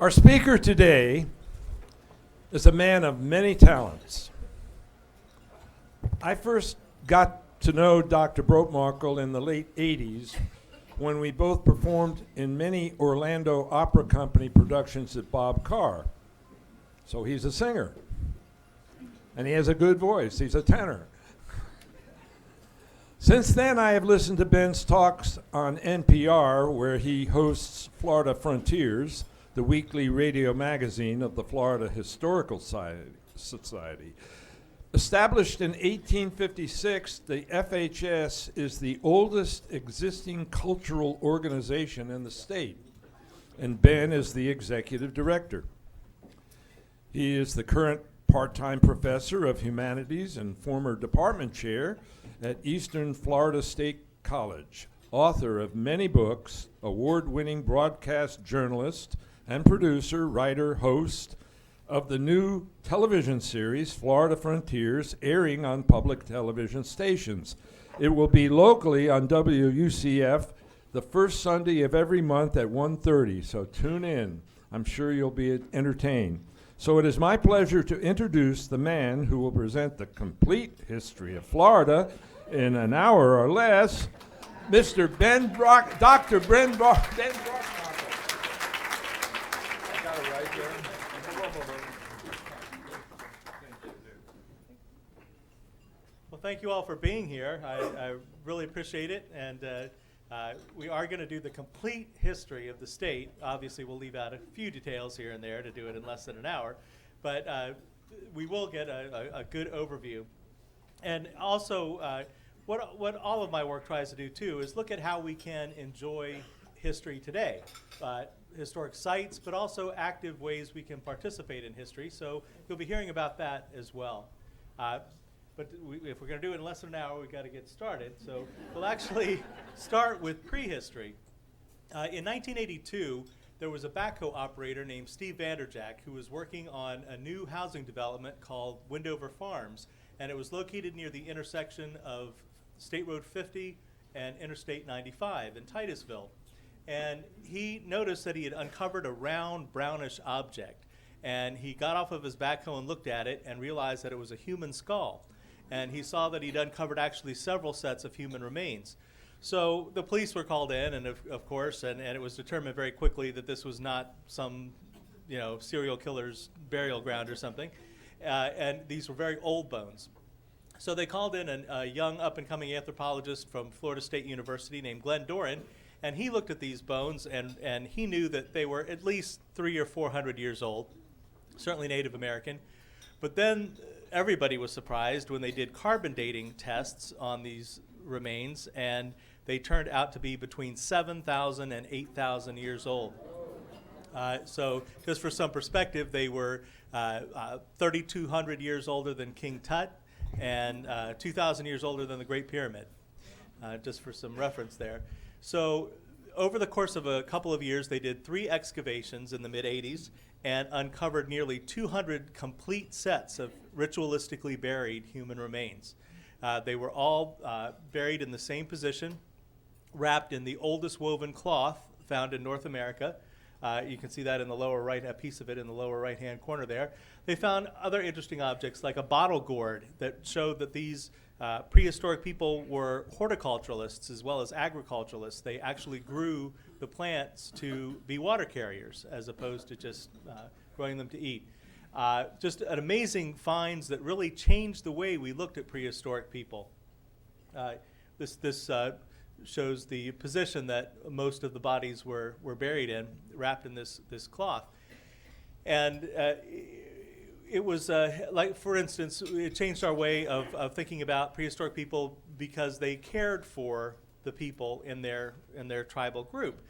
Our speaker today is a man of many talents. I first got to know Dr. Brotmarkle in the late 80s when we both performed in many Orlando Opera Company productions at Bob Carr. So he's a singer. And he has a good voice. He's a tenor. Since then, I have listened to Ben's talks on NPR, where he hosts Florida Frontiers, the weekly radio magazine of the Florida Historical Society. Established in 1856, the FHS is the oldest existing cultural organization in the state, and Ben is the executive director. He is the current part-time professor of humanities and former department chair at Eastern Florida State College, author of many books, award-winning broadcast journalist and producer, writer, host of the new television series, Florida Frontiers, airing on public television stations. It will be locally on WUCF the first Sunday of every month at 1:30, so tune in. I'm sure you'll be entertained. So it is my pleasure to introduce the man who will present the complete history of Florida in an hour or less, Mr. Dr. Ben Brotmarkle. I got it right there. Well, thank you all for being here. I really appreciate it, and we are going to do the complete history of the state. Obviously, we'll leave out a few details here and there to do it in less than an hour, but we will get a good overview. And also, what all of my work tries to do, too, is look at how we can enjoy history today. Historic sites, but also active ways we can participate in history. So you'll be hearing about that as well. But if we're going to do it in less than an hour, we've got to get started. So we'll actually start with prehistory. In 1982, there was a backhoe operator named Steve Vanderjack who was working on a new housing development called Windover Farms, and it was located near the intersection of State Road 50 and Interstate 95 in Titusville. And he noticed that he had uncovered a round, brownish object. And he got off of his backhoe and looked at it and realized that it was a human skull. And he saw that he'd uncovered actually several sets of human remains. So the police were called in, and of course, and it was determined very quickly that this was not some, serial killer's burial ground or something. And these were very old bones. So they called in a young up-and-coming anthropologist from Florida State University named Glenn Doran, and he looked at these bones, and he knew that they were at least 300 or 400 years old, certainly Native American. But then everybody was surprised when they did carbon dating tests on these remains, and they turned out to be between 7,000 and 8,000 years old. So just for some perspective, they were 3,200 years older than King Tut and 2,000 years older than the Great Pyramid, just for some reference there. So over the course of a couple of years, they did 3 excavations in the mid-'80s and uncovered nearly 200 complete sets of ritualistically buried human remains. They were all buried in the same position, wrapped in the oldest woven cloth found in North America. You can see that in the lower right, a piece of it in the lower right-hand corner there. They found other interesting objects like a bottle gourd that showed that these prehistoric people were horticulturalists as well as agriculturalists. They actually grew the plants to be water carriers as opposed to just growing them to eat. Just an amazing finds that really changed the way we looked at prehistoric people. This shows the position that most of the bodies were buried in, wrapped in this cloth. And it was like, for instance, it changed our way of thinking about prehistoric people because they cared for the people in their tribal group.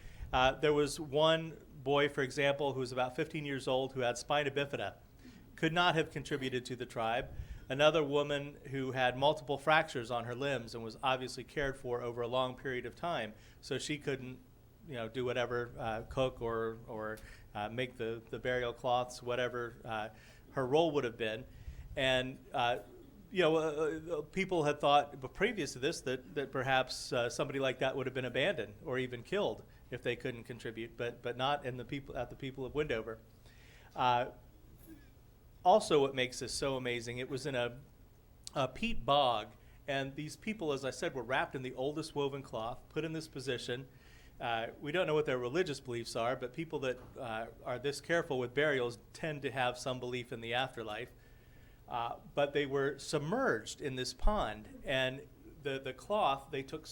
There was one boy, for example, who was about 15 years old who had spina bifida, could not have contributed to the tribe. Another woman who had multiple fractures on her limbs and was obviously cared for over a long period of time, so she couldn't, do whatever, cook or make the burial cloths, whatever her role would have been. And people had thought previous to this that perhaps somebody like that would have been abandoned or even killed if they couldn't contribute, but not in the people of Wendover. Also, what makes this so amazing, it was in a peat bog, and these people, as I said, were wrapped in the oldest woven cloth, put in this position. We don't know what their religious beliefs are, but people that are this careful with burials tend to have some belief in the afterlife. But they were submerged in this pond, and the cloth, they took,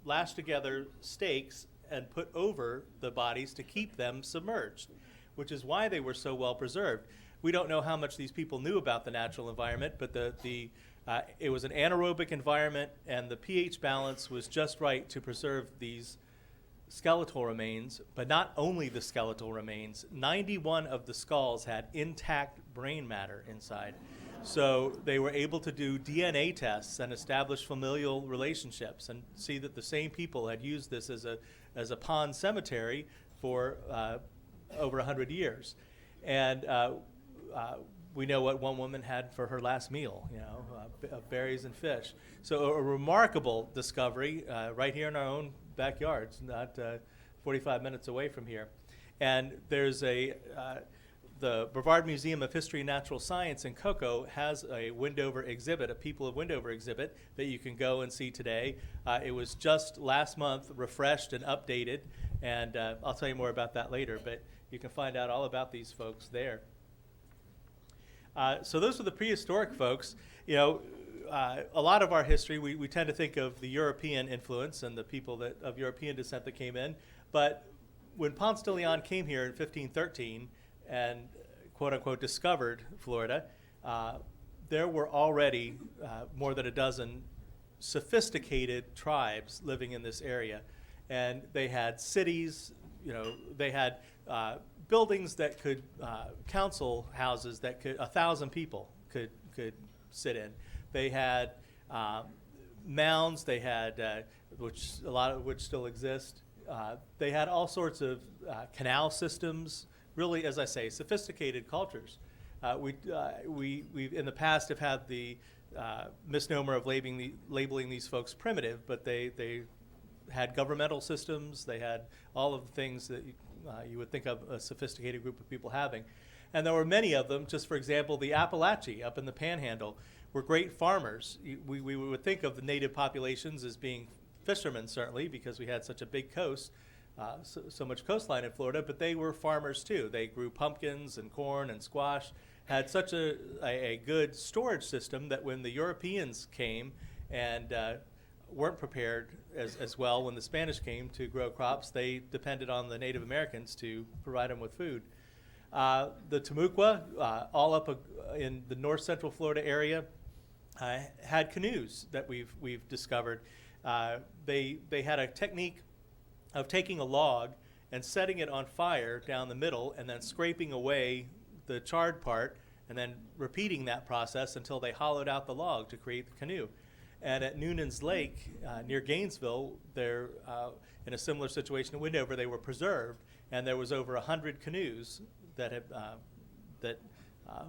lashed together stakes and put over the bodies to keep them submerged, which is why they were so well preserved. We don't know how much these people knew about the natural environment, but it was an anaerobic environment, and the pH balance was just right to preserve these skeletal remains, but not only the skeletal remains. 91 of the skulls had intact brain matter inside. So they were able to do DNA tests and establish familial relationships and see that the same people had used this as a pond cemetery for over 100 years. And we know what one woman had for her last meal, of berries and fish. So a remarkable discovery right here in our own backyards, not 45 minutes away from here. And there's the Brevard Museum of History and Natural Science in Cocoa has a Wendover exhibit, a People of Wendover exhibit that you can go and see today. It was just last month refreshed and updated, and I'll tell you more about that later, but you can find out all about these folks there. So those are the prehistoric folks. A lot of our history, we tend to think of the European influence and the people of European descent that came in. But when Ponce de Leon came here in 1513 and quote unquote discovered Florida, there were already more than a dozen sophisticated tribes living in this area. And they had cities, they had buildings that could, council houses that could, 1,000 people could sit in. They had mounds. They had, a lot of which still exist. They had all sorts of canal systems. Really, as I say, sophisticated cultures. We in the past have had the misnomer of labeling these folks primitive, but they had governmental systems. They had all of the things that you would think of a sophisticated group of people having. And there were many of them. Just for example, the Appalachee up in the Panhandle were great farmers. We would think of the native populations as being fishermen, certainly, because we had such a big coast, so much coastline in Florida, but they were farmers too. They grew pumpkins and corn and squash, had such a good storage system that when the Europeans came and weren't prepared as well when the Spanish came to grow crops, they depended on the Native Americans to provide them with food. The Timucua, all up in the north central Florida area, had canoes that we've discovered. They had a technique of taking a log and setting it on fire down the middle and then scraping away the charred part and then repeating that process until they hollowed out the log to create the canoe. And at Noonan's Lake near Gainesville, they're in a similar situation in Wendover. They were preserved, and there was over 100 canoes that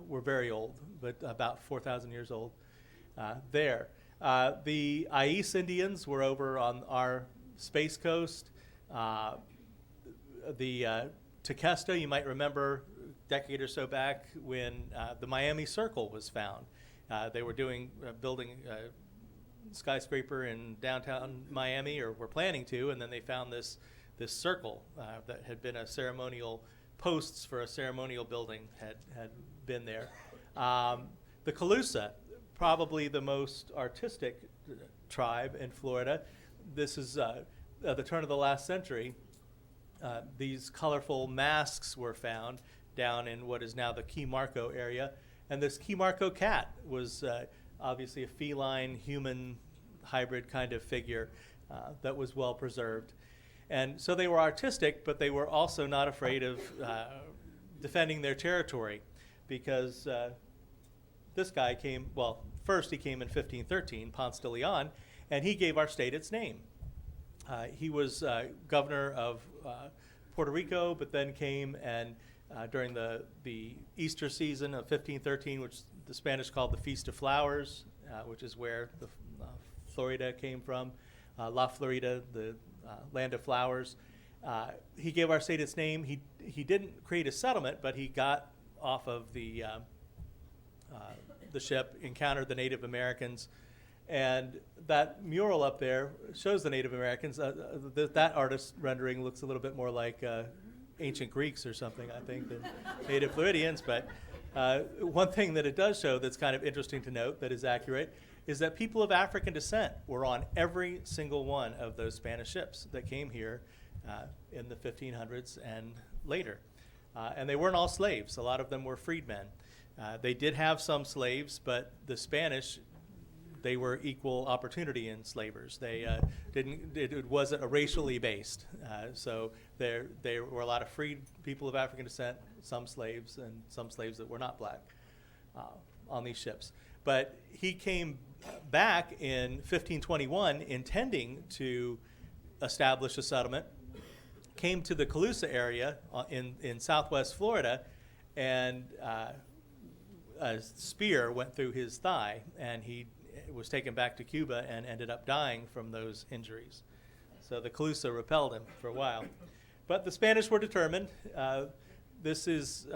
were very old, but about 4,000 years old there. The Ais Indians were over on our Space Coast. The Tequesta, you might remember a decade or so back when the Miami Circle was found. They were building a skyscraper in downtown Miami, or were planning to, and then they found this circle that had been a ceremonial posts for a ceremonial building had been there. The Calusa, probably the most artistic tribe in Florida. This is at the turn of the last century. These colorful masks were found down in what is now the Key Marco area. And this Key Marco cat was obviously a feline human hybrid kind of figure that was well preserved. And so they were artistic, but they were also not afraid of defending their territory, because this guy came, well, first he came in 1513, Ponce de Leon, and he gave our state its name. He was governor of Puerto Rico, but then came and during the Easter season of 1513, which the Spanish called the Feast of Flowers, which is where the Florida came from, La Florida, the land of flowers. He gave our state its name. He didn't create a settlement, but he got off of the ship, encountered the Native Americans, and that mural up there shows the Native Americans. That artist rendering looks a little bit more like ancient Greeks or something, I think, than Native Floridians. But one thing that it does show that's kind of interesting to note that is accurate is that people of African descent were on every single one of those Spanish ships that came here in the 1500s and later. And they weren't all slaves. A lot of them were freedmen. They did have some slaves, but the Spanish, they were equal opportunity enslavers. They it wasn't a racially based. So there were a lot of freed people of African descent, some slaves, and some slaves that were not black on these ships. But he came back in 1521 intending to establish a settlement, came to the Calusa area in southwest Florida, and a spear went through his thigh, and he was taken back to Cuba and ended up dying from those injuries. So the Calusa repelled him for a while. But the Spanish were determined. This is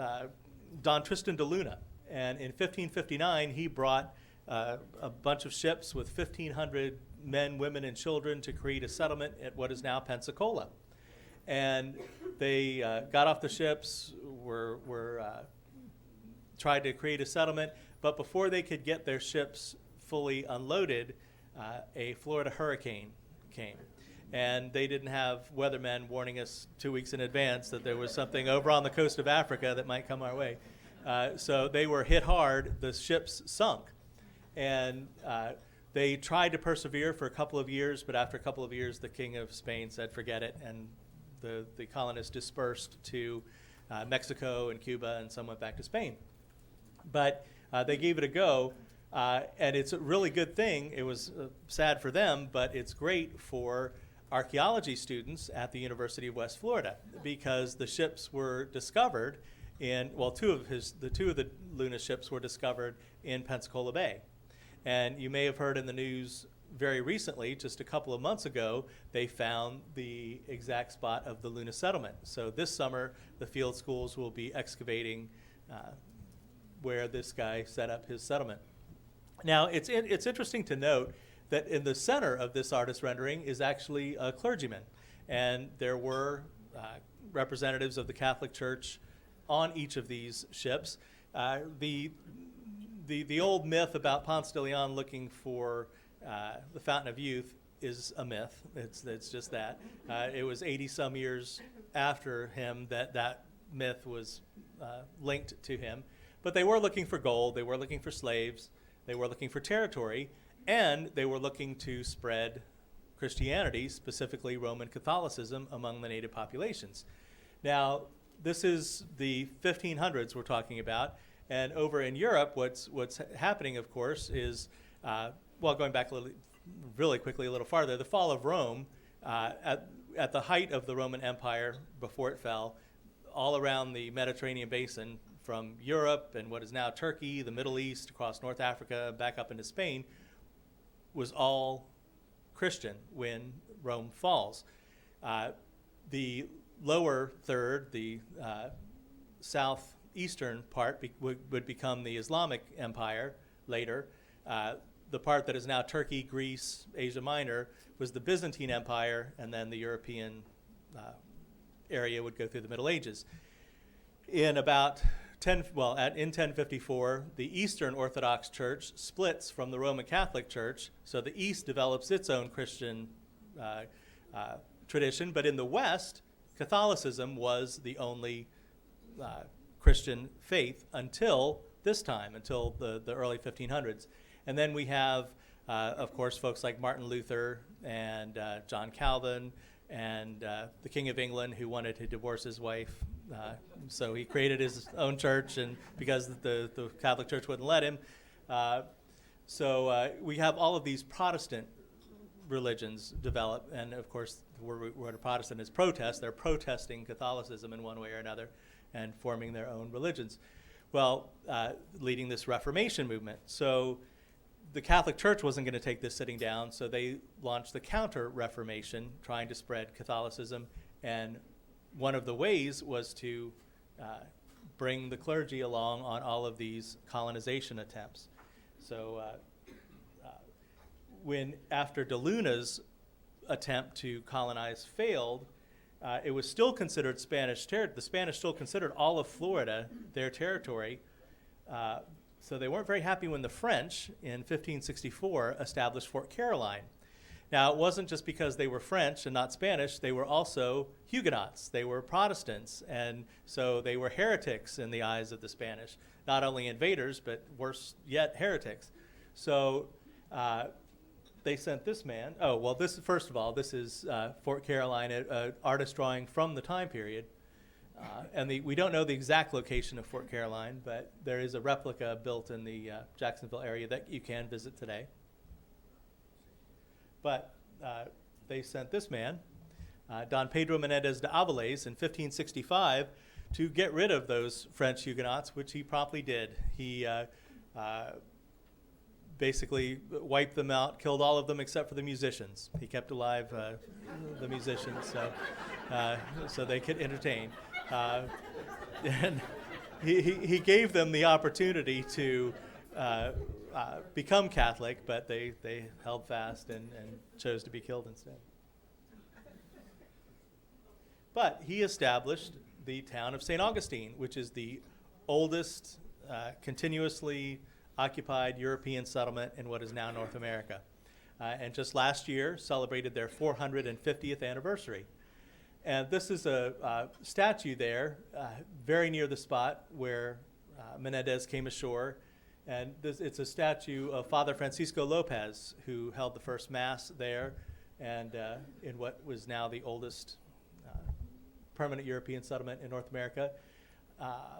Don Tristan de Luna, and in 1559 he brought a bunch of ships with 1,500 men, women, and children to create a settlement at what is now Pensacola. And they got off the ships, were tried to create a settlement, but before they could get their ships fully unloaded, a Florida hurricane came. And they didn't have weathermen warning us 2 weeks in advance that there was something over on the coast of Africa that might come our way. So they were hit hard, the ships sunk. And they tried to persevere for a couple of years, but after a couple of years, the King of Spain said, forget it, and the colonists dispersed to Mexico and Cuba, and some went back to Spain. But they gave it a go, and it's a really good thing. It was sad for them, but it's great for archaeology students at the University of West Florida, because the ships were discovered two of the Luna ships were discovered in Pensacola Bay. And you may have heard in the news very recently, just a couple of months ago, they found the exact spot of the Luna settlement. So this summer, the field schools will be excavating where this guy set up his settlement. Now, it's interesting to note that in the center of this artist rendering is actually a clergyman. And there were representatives of the Catholic Church on each of these ships. The old myth about Ponce de Leon looking for the Fountain of Youth is a myth. It's just that. It was 80-some years after him that myth was linked to him. But they were looking for gold, they were looking for slaves, they were looking for territory, and they were looking to spread Christianity, specifically Roman Catholicism, among the native populations. Now, this is the 1500s we're talking about, and over in Europe, what's happening, of course, is, going back really quickly a little farther, the fall of Rome, at the height of the Roman Empire, before it fell, all around the Mediterranean basin, from Europe and what is now Turkey, the Middle East, across North Africa, back up into Spain, was all Christian when Rome falls. The lower third, the southeastern part, would become the Islamic Empire later. The part that is now Turkey, Greece, Asia Minor, was the Byzantine Empire, and then the European area would go through the Middle Ages. In about in 1054, the Eastern Orthodox Church splits from the Roman Catholic Church, so the East develops its own Christian tradition, but in the West, Catholicism was the only Christian faith until this time, until the early 1500s. And then we have, of course, folks like Martin Luther and John Calvin and the King of England, who wanted to divorce his wife. So he created his own church, and because the Catholic Church wouldn't let him. So we have all of these Protestant religions develop, and of course, what a Protestant is protest. They're protesting Catholicism in one way or another and forming their own religions. leading this Reformation movement. So the Catholic Church wasn't going to take this sitting down, so they launched the Counter-Reformation, trying to spread Catholicism. And one of the ways was to bring the clergy along on all of these colonization attempts. So when after De Luna's attempt to colonize failed, it was still considered Spanish territory. The Spanish still considered all of Florida their territory. So they weren't very happy when the French in 1564 established Fort Caroline. Now, it wasn't just because they were French and not Spanish. They were also Huguenots. They were Protestants. And so they were heretics in the eyes of the Spanish. Not only invaders, but worse yet, heretics. So they sent this man. Oh, well, first of all, this is Fort Caroline, an artist drawing from the time period. And we don't know the exact location of Fort Caroline, but there is a replica built in the Jacksonville area that you can visit today. But they sent this man, Don Pedro Menendez de Avilés, in 1565 to get rid of those French Huguenots, which he promptly did. He basically wiped them out, killed all of them except for the musicians. He kept alive the musicians so they could entertain. And he gave them the opportunity to become Catholic, but they held fast and chose to be killed instead. But he established the town of St. Augustine, which is the oldest continuously occupied European settlement in what is now North America. And just last year celebrated their 450th anniversary. And this is a statue there, very near the spot where Menendez came ashore. And it's a statue of Father Francisco Lopez, who held the first Mass there and in what was now the oldest permanent European settlement in North America.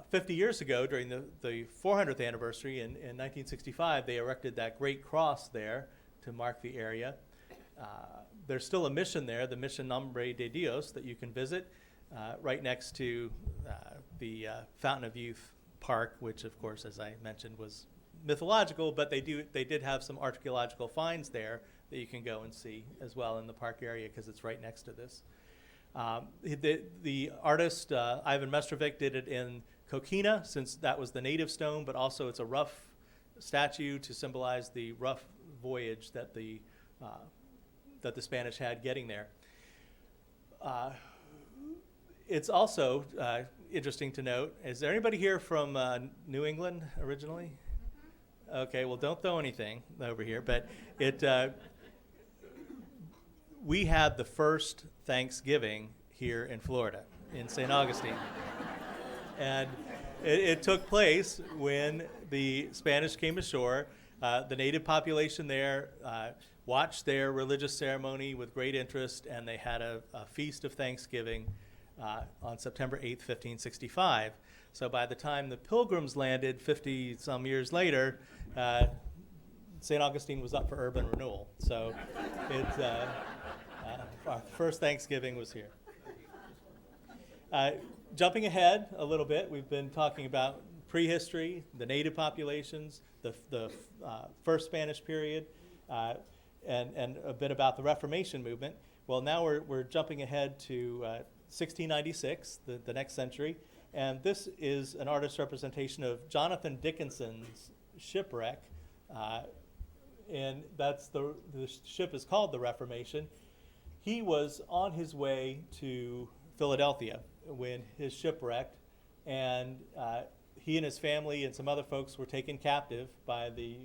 50 years ago, during the 400th anniversary in 1965, they erected that great cross there to mark the area. There's still a mission there, the Mission Nombre de Dios, that you can visit right next to the Fountain of Youth Park, which, of course, as I mentioned, was mythological, but they did have some archaeological finds there that you can go and see as well in the park area because it's right next to this. The artist, Ivan Mestrovic, did it in coquina, since that was the native stone, but also it's a rough statue to symbolize the rough voyage that the Spanish had getting there. It's also interesting to note, is there anybody here from New England originally? Okay, well, don't throw anything over here, but we had the first Thanksgiving here in Florida, in St. Augustine. And it took place when the Spanish came ashore. The native population there watched their religious ceremony with great interest, and they had a feast of Thanksgiving on September 8th, 1565. So by the time the Pilgrims landed 50-some years later, St. Augustine was up for urban renewal. So our first Thanksgiving was here. Jumping ahead a little bit, we've been talking about prehistory, the native populations, the first Spanish period, and a bit about the Reformation movement. Well, now we're jumping ahead to 1696, the next century, and this is an artist's representation of Jonathan Dickinson's shipwreck, and that's the ship is called the Reformation. He was on his way to Philadelphia when his ship wrecked, and he and his family and some other folks were taken captive by the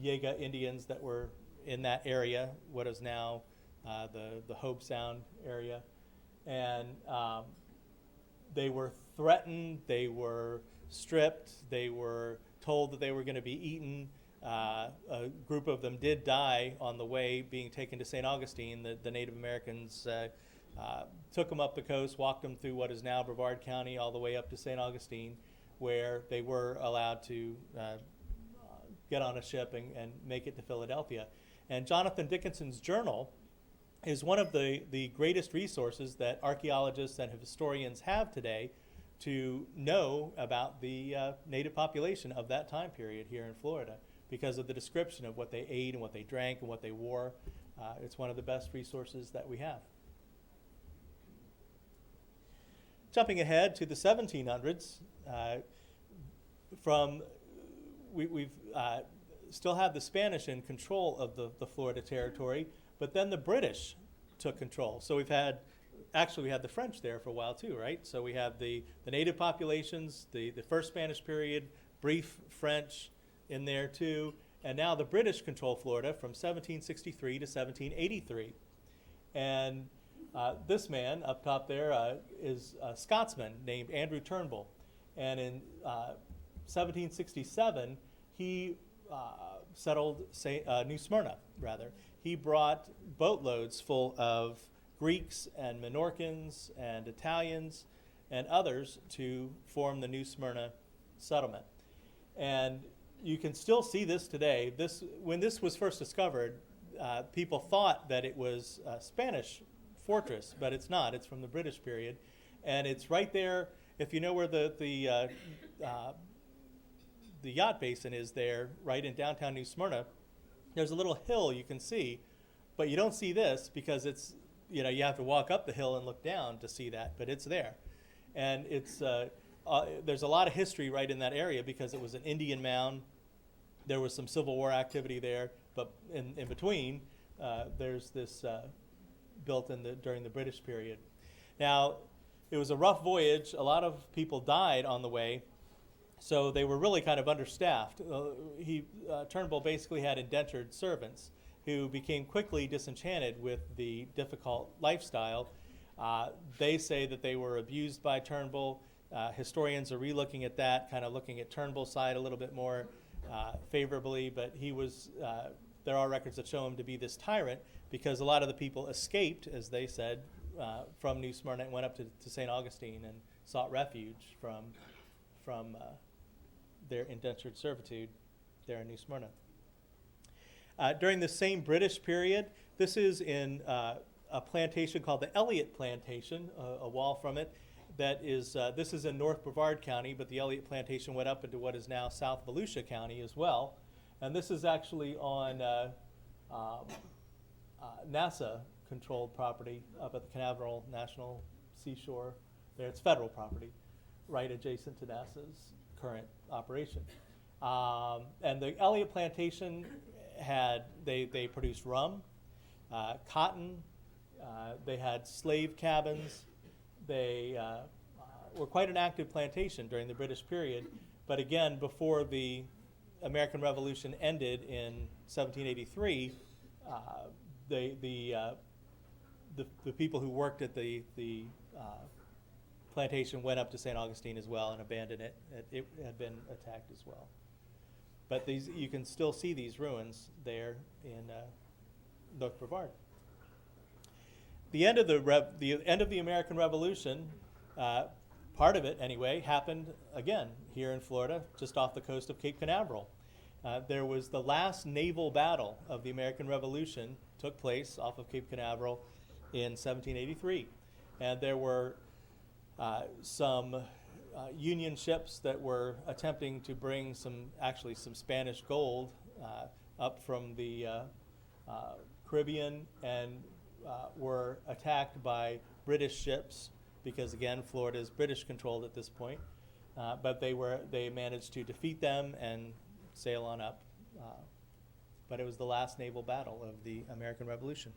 Yega Indians that were in that area, what is now the Hobe Sound area. And they were threatened, they were stripped, they were told that they were going to be eaten. A group of them did die on the way being taken to St. Augustine. The Native Americans took them up the coast, walked them through what is now Brevard County all the way up to St. Augustine, where they were allowed to get on a ship and make it to Philadelphia. And Jonathan Dickinson's journal is one of the greatest resources that archaeologists and historians have today to know about the native population of that time period here in Florida because of the description of what they ate and what they drank and what they wore. It's one of the best resources that we have. Jumping ahead to the 1700s, we've still have the Spanish in control of the Florida territory, but then the British took control. So we had the French there for a while too, right? So we have the native populations, the first Spanish period, brief French in there too, and now the British control Florida from 1763 to 1783. And this man up top there is a Scotsman named Andrew Turnbull. And in 1767, he settled New Smyrna, rather. He brought boatloads full of Greeks and Menorcans and Italians and others to form the New Smyrna settlement. And you can still see this today. When this was first discovered, people thought that it was a Spanish fortress, but it's not. It's from the British period. And it's right there, if you know where the yacht basin is there, right in downtown New Smyrna, there's a little hill you can see, but you don't see this because it's, you have to walk up the hill and look down to see that, but it's there. And it's, there's a lot of history right in that area because it was an Indian mound. There was some Civil War activity there, but in between, there's this built during the British period. Now, it was a rough voyage. A lot of people died on the way, so they were really kind of understaffed. Turnbull basically had indentured servants who became quickly disenchanted with the difficult lifestyle. They say that they were abused by Turnbull. Historians are re-looking at that, kind of looking at Turnbull's side a little bit more favorably, but he was, there are records that show him to be this tyrant because a lot of the people escaped, as they said, from New Smyrna and went up to St. Augustine and sought refuge from their indentured servitude there in New Smyrna. During the same British period, this is in a plantation called the Elliott Plantation, a wall from it. That is, this is in North Brevard County, but the Elliott Plantation went up into what is now South Volusia County as well. And this is actually on NASA-controlled property up at the Canaveral National Seashore. There, it's federal property, right adjacent to NASA's current operation. And the Elliott Plantation they produced rum, cotton, they had slave cabins. They were quite an active plantation during the British period, but again, before the American Revolution ended in 1783, the people who worked at the plantation went up to St. Augustine as well and abandoned it. It had been attacked as well. But you can still see these ruins there in North Brevard. The end of the American Revolution, part of it anyway, happened again here in Florida, just off the coast of Cape Canaveral. There was the last naval battle of the American Revolution took place off of Cape Canaveral in 1783, and there were some Union ships that were attempting to bring some Spanish gold up from the Caribbean and were attacked by British ships because, again, Florida is British controlled at this point. But they managed to defeat them and sail on up. But it was the last naval battle of the American Revolution.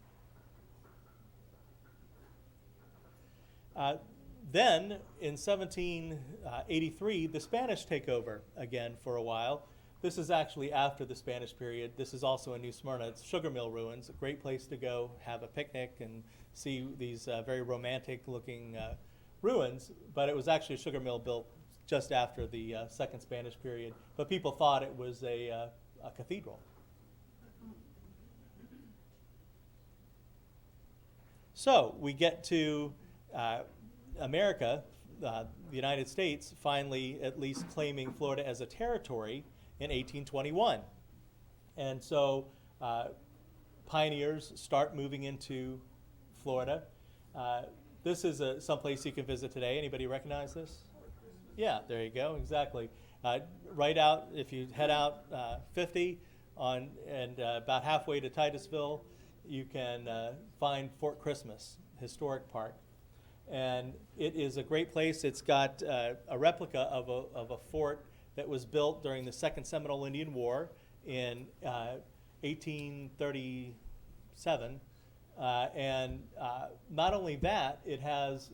Then, in 1783, the Spanish take over again for a while. This is actually after the Spanish period. This is also in New Smyrna. It's Sugar Mill Ruins, a great place to go have a picnic and see these very romantic-looking ruins. But it was actually a sugar mill built just after the second Spanish period. But people thought it was a cathedral. So we get to America, the United States, finally at least claiming Florida as a territory in 1821. And so pioneers start moving into Florida. This is someplace you can visit today. Anybody recognize this? Yeah, there you go, exactly. Right out, if you head out 50 on, and about halfway to Titusville, you can find Fort Christmas Historic Park. And it is a great place. It's got a replica of a fort that was built during the Second Seminole Indian War in 1837. And not only that, it has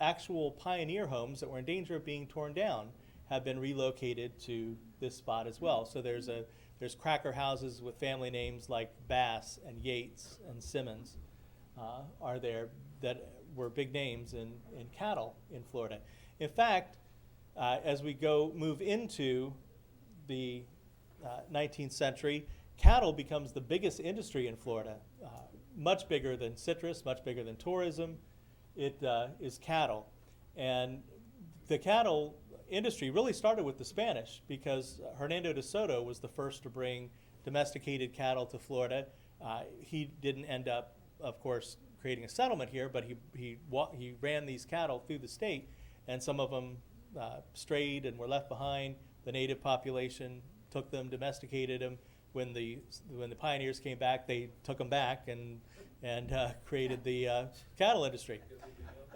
actual pioneer homes that were in danger of being torn down have been relocated to this spot as well. So there's cracker houses with family names like Bass and Yates and Simmons are there that were big names in cattle in Florida. In fact, as we move into the 19th century, cattle becomes the biggest industry in Florida, much bigger than citrus, much bigger than tourism. It is cattle. And the cattle industry really started with the Spanish because Hernando de Soto was the first to bring domesticated cattle to Florida. He didn't end up, of course, creating a settlement here, but he ran these cattle through the state, and some of them strayed and were left behind. The native population took them, domesticated them. When the pioneers came back, they took them back and created the cattle industry.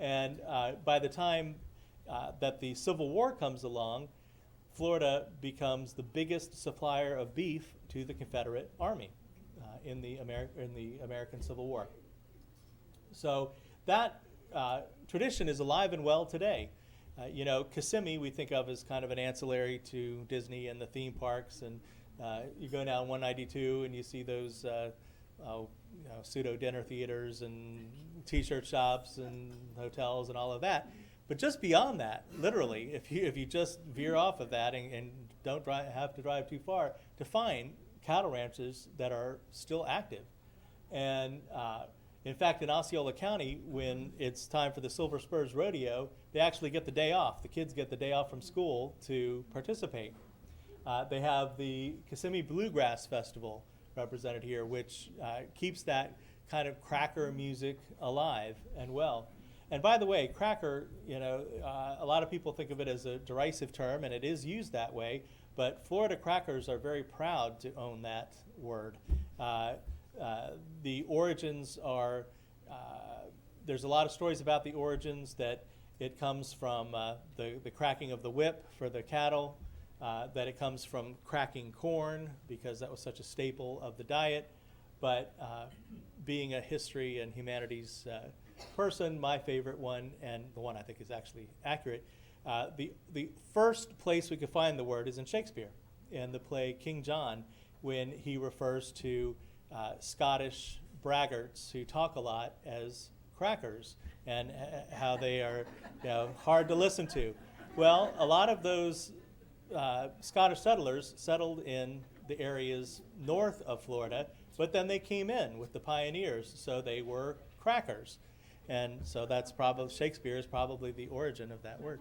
And by the time that the Civil War comes along, Florida becomes the biggest supplier of beef to the Confederate Army in the American Civil War. So that tradition is alive and well today. Kissimmee we think of as kind of an ancillary to Disney and the theme parks, and you go down 192 and you see those pseudo dinner theaters and T-shirt shops and hotels and all of that. But just beyond that, literally, if you just veer off of that and don't have to drive too far to find cattle ranches that are still active. And in fact, in Osceola County, when it's time for the Silver Spurs Rodeo, they actually get the day off. The kids get the day off from school to participate. They have the Kissimmee Bluegrass Festival represented here, which keeps that kind of cracker music alive and well. And by the way, cracker, a lot of people think of it as a derisive term, and it is used that way, but Florida crackers are very proud to own that word. The origins are, there's a lot of stories about the origins that it comes from the cracking of the whip for the cattle, that it comes from cracking corn because that was such a staple of the diet. But being a history and humanities person, my favorite one, and the one I think is actually accurate, the first place we could find the word is in Shakespeare, in the play King John, when he refers to Scottish braggarts who talk a lot as crackers, and how they are hard to listen to. Well, a lot of those Scottish settlers settled in the areas north of Florida, but then they came in with the pioneers, so they were crackers. And so that's probably, Shakespeare is probably the origin of that word.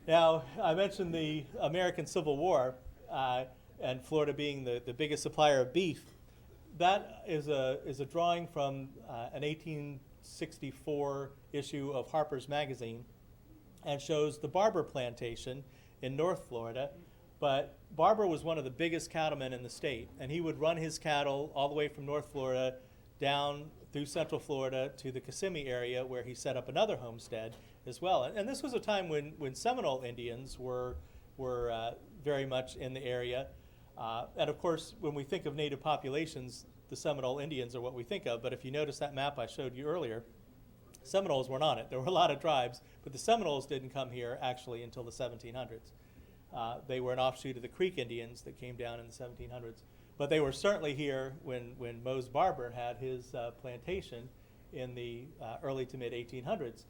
Now, I mentioned the American Civil War, and Florida being the biggest supplier of beef. That is a drawing from an 1864 issue of Harper's Magazine, and shows the Barber Plantation in North Florida. But Barber was one of the biggest cattlemen in the state, and he would run his cattle all the way from North Florida down through Central Florida to the Kissimmee area, where he set up another homestead as well. And this was a time when Seminole Indians were very much in the area. And of course, when we think of native populations, the Seminole Indians are what we think of. But if you notice that map I showed you earlier, Seminoles weren't on it. There were a lot of tribes, but the Seminoles didn't come here actually until the 1700s. They were an offshoot of the Creek Indians that came down in the 1700s. But they were certainly here when Mose Barber had his plantation in the early to mid 1800s.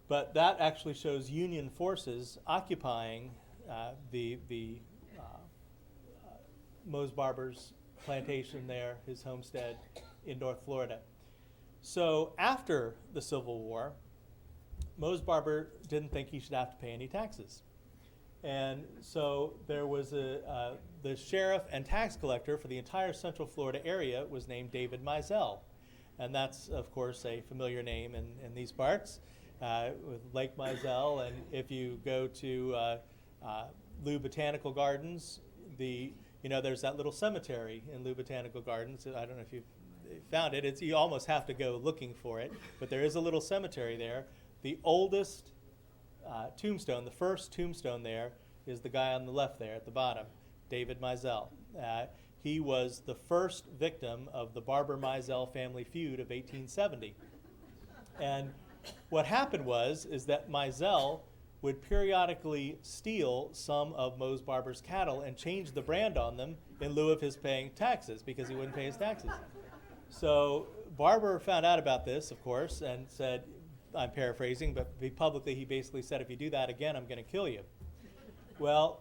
But that actually shows Union forces occupying the Mose Barber's plantation there, his homestead in North Florida. So after the Civil War, Mose Barber didn't think he should have to pay any taxes. And so there was the sheriff and tax collector for the entire Central Florida area was named David Mizell. And that's, of course, a familiar name in these parts. with Lake Mizell. And if you go to Lou Botanical Gardens, there's that little cemetery in Lou Botanical Gardens. I don't know if you've found it. You almost have to go looking for it, but there is a little cemetery there. The oldest tombstone, the first tombstone there, is the guy on the left there at the bottom, David Mizell. He was the first victim of the Barber-Mizell family feud of 1870. And what happened is that Mizell would periodically steal some of Mose Barber's cattle and change the brand on them in lieu of his paying taxes, because he wouldn't pay his taxes. So Barber found out about this, of course, and said, I'm paraphrasing, but publicly he basically said, if you do that again, I'm going to kill you. Well,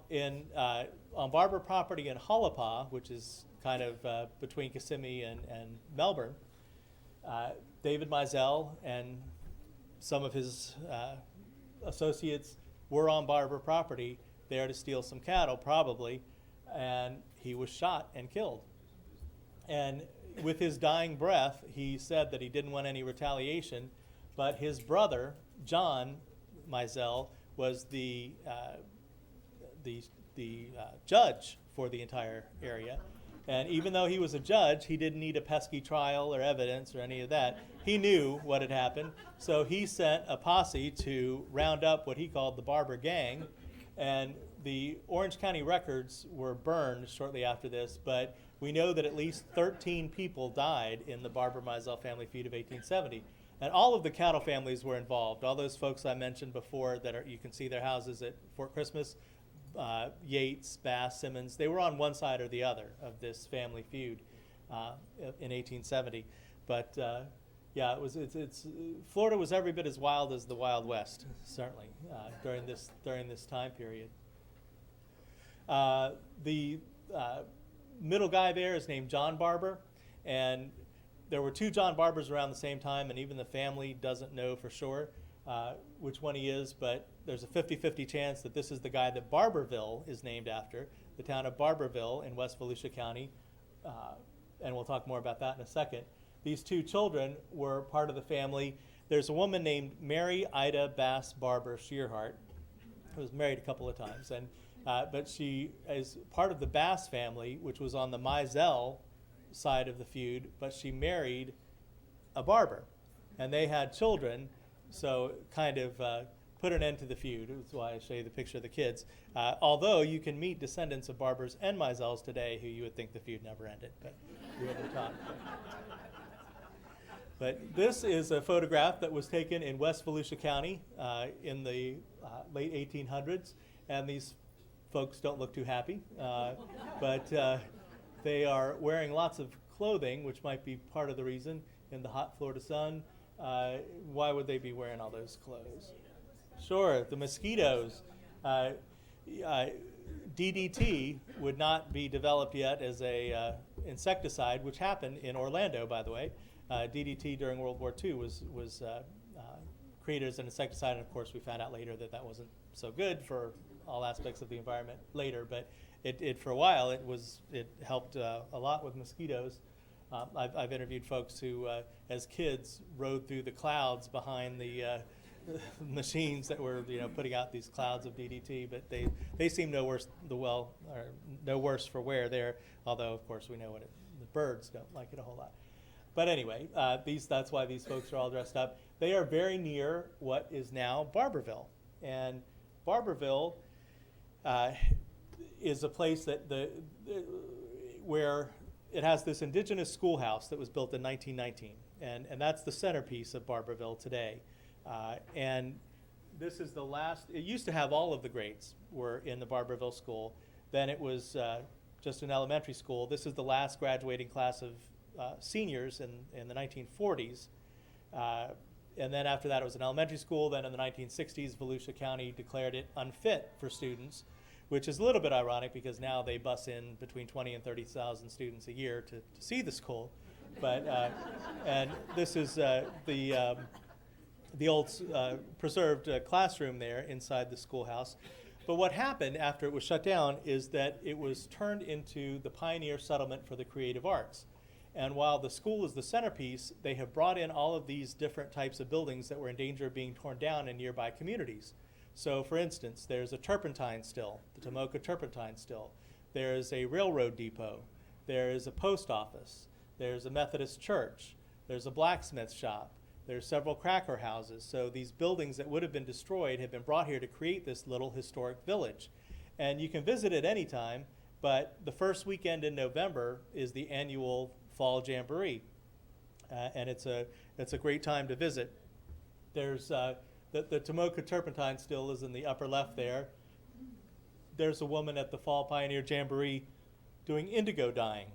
on Barber property in Hullapa, which is kind of between Kissimmee and Melbourne, David Mizell and some of his associates were on Barber property there to steal some cattle, probably, and he was shot and killed. And with his dying breath, he said that he didn't want any retaliation, but his brother, John Mizell, was the judge for the entire area. And even though he was a judge, he didn't need a pesky trial or evidence or any of that. He knew what had happened, so he sent a posse to round up what he called the Barber Gang, and the Orange County records were burned shortly after this, but we know that at least 13 people died in the Barber-Mizell family feud of 1870. And all of the cattle families were involved. All those folks I mentioned before you can see their houses at Fort Christmas, Yates, Bass, Simmons, they were on one side or the other of this family feud in 1870. But yeah, Florida was every bit as wild as the Wild West, certainly, during this time period. The middle guy there is named John Barber, and there were two John Barbers around the same time, and even the family doesn't know for sure which one he is, but there's a 50-50 chance that this is the guy that Barberville is named after, the town of Barberville in West Volusia County, and we'll talk more about that in a second. These two children were part of the family. There's a woman named Mary Ida Bass Barber Shearhart, who was married a couple of times, and but she is part of the Bass family, which was on the Mizell side of the feud, but she married a barber, and they had children, so kind of put an end to the feud. That's why I show you the picture of the kids. Although you can meet descendants of Barbers and Mizells today who you would think the feud never ended, but we haven't talked. But this is a photograph that was taken in West Volusia County in the late 1800s, and these folks don't look too happy, but they are wearing lots of clothing, which might be part of the reason in the hot Florida sun. Why would they be wearing all those clothes? Sure, the mosquitoes. DDT would not be developed yet as a insecticide, which happened in Orlando, by the way. DDT during World War II was created as an insecticide, and of course we found out later that wasn't so good for all aspects of the environment later, but it for a while it helped a lot with mosquitoes. I've interviewed folks who, as kids, rode through the clouds behind the machines that were putting out these clouds of DDT, but they seem no worse no worse for wear there. Although of course we know the birds don't like it a whole lot. But anyway, that's why these folks are all dressed up. They are very near what is now Barberville, and Barberville is a place where it has this indigenous schoolhouse that was built in 1919, and that's the centerpiece of Barberville today. And this is the last. It used to have all of the grades were in the Barberville school. Then it was just an elementary school. This is the last graduating class of seniors in the 1940s. And then after that, it was an elementary school. Then in the 1960s, Volusia County declared it unfit for students, which is a little bit ironic because now they bus in between 20 and 30,000 students a year to see the school. But and this is the old preserved classroom there inside the schoolhouse. But what happened after it was shut down is that it was turned into the pioneer settlement for the creative arts. And while the school is the centerpiece, they have brought in all of these different types of buildings that were in danger of being torn down in nearby communities. So for instance, there's a turpentine still, the Tomoka Turpentine still. There's a railroad depot. There's a post office. There's a Methodist church. There's a blacksmith shop. There's several cracker houses. So these buildings that would have been destroyed have been brought here to create this little historic village. And you can visit it anytime, but the first weekend in November is the annual Fall Jamboree. And it's a great time to visit. There's the Tomoka Turpentine still is in the upper left there. There's a woman at the Fall Pioneer Jamboree doing indigo dyeing,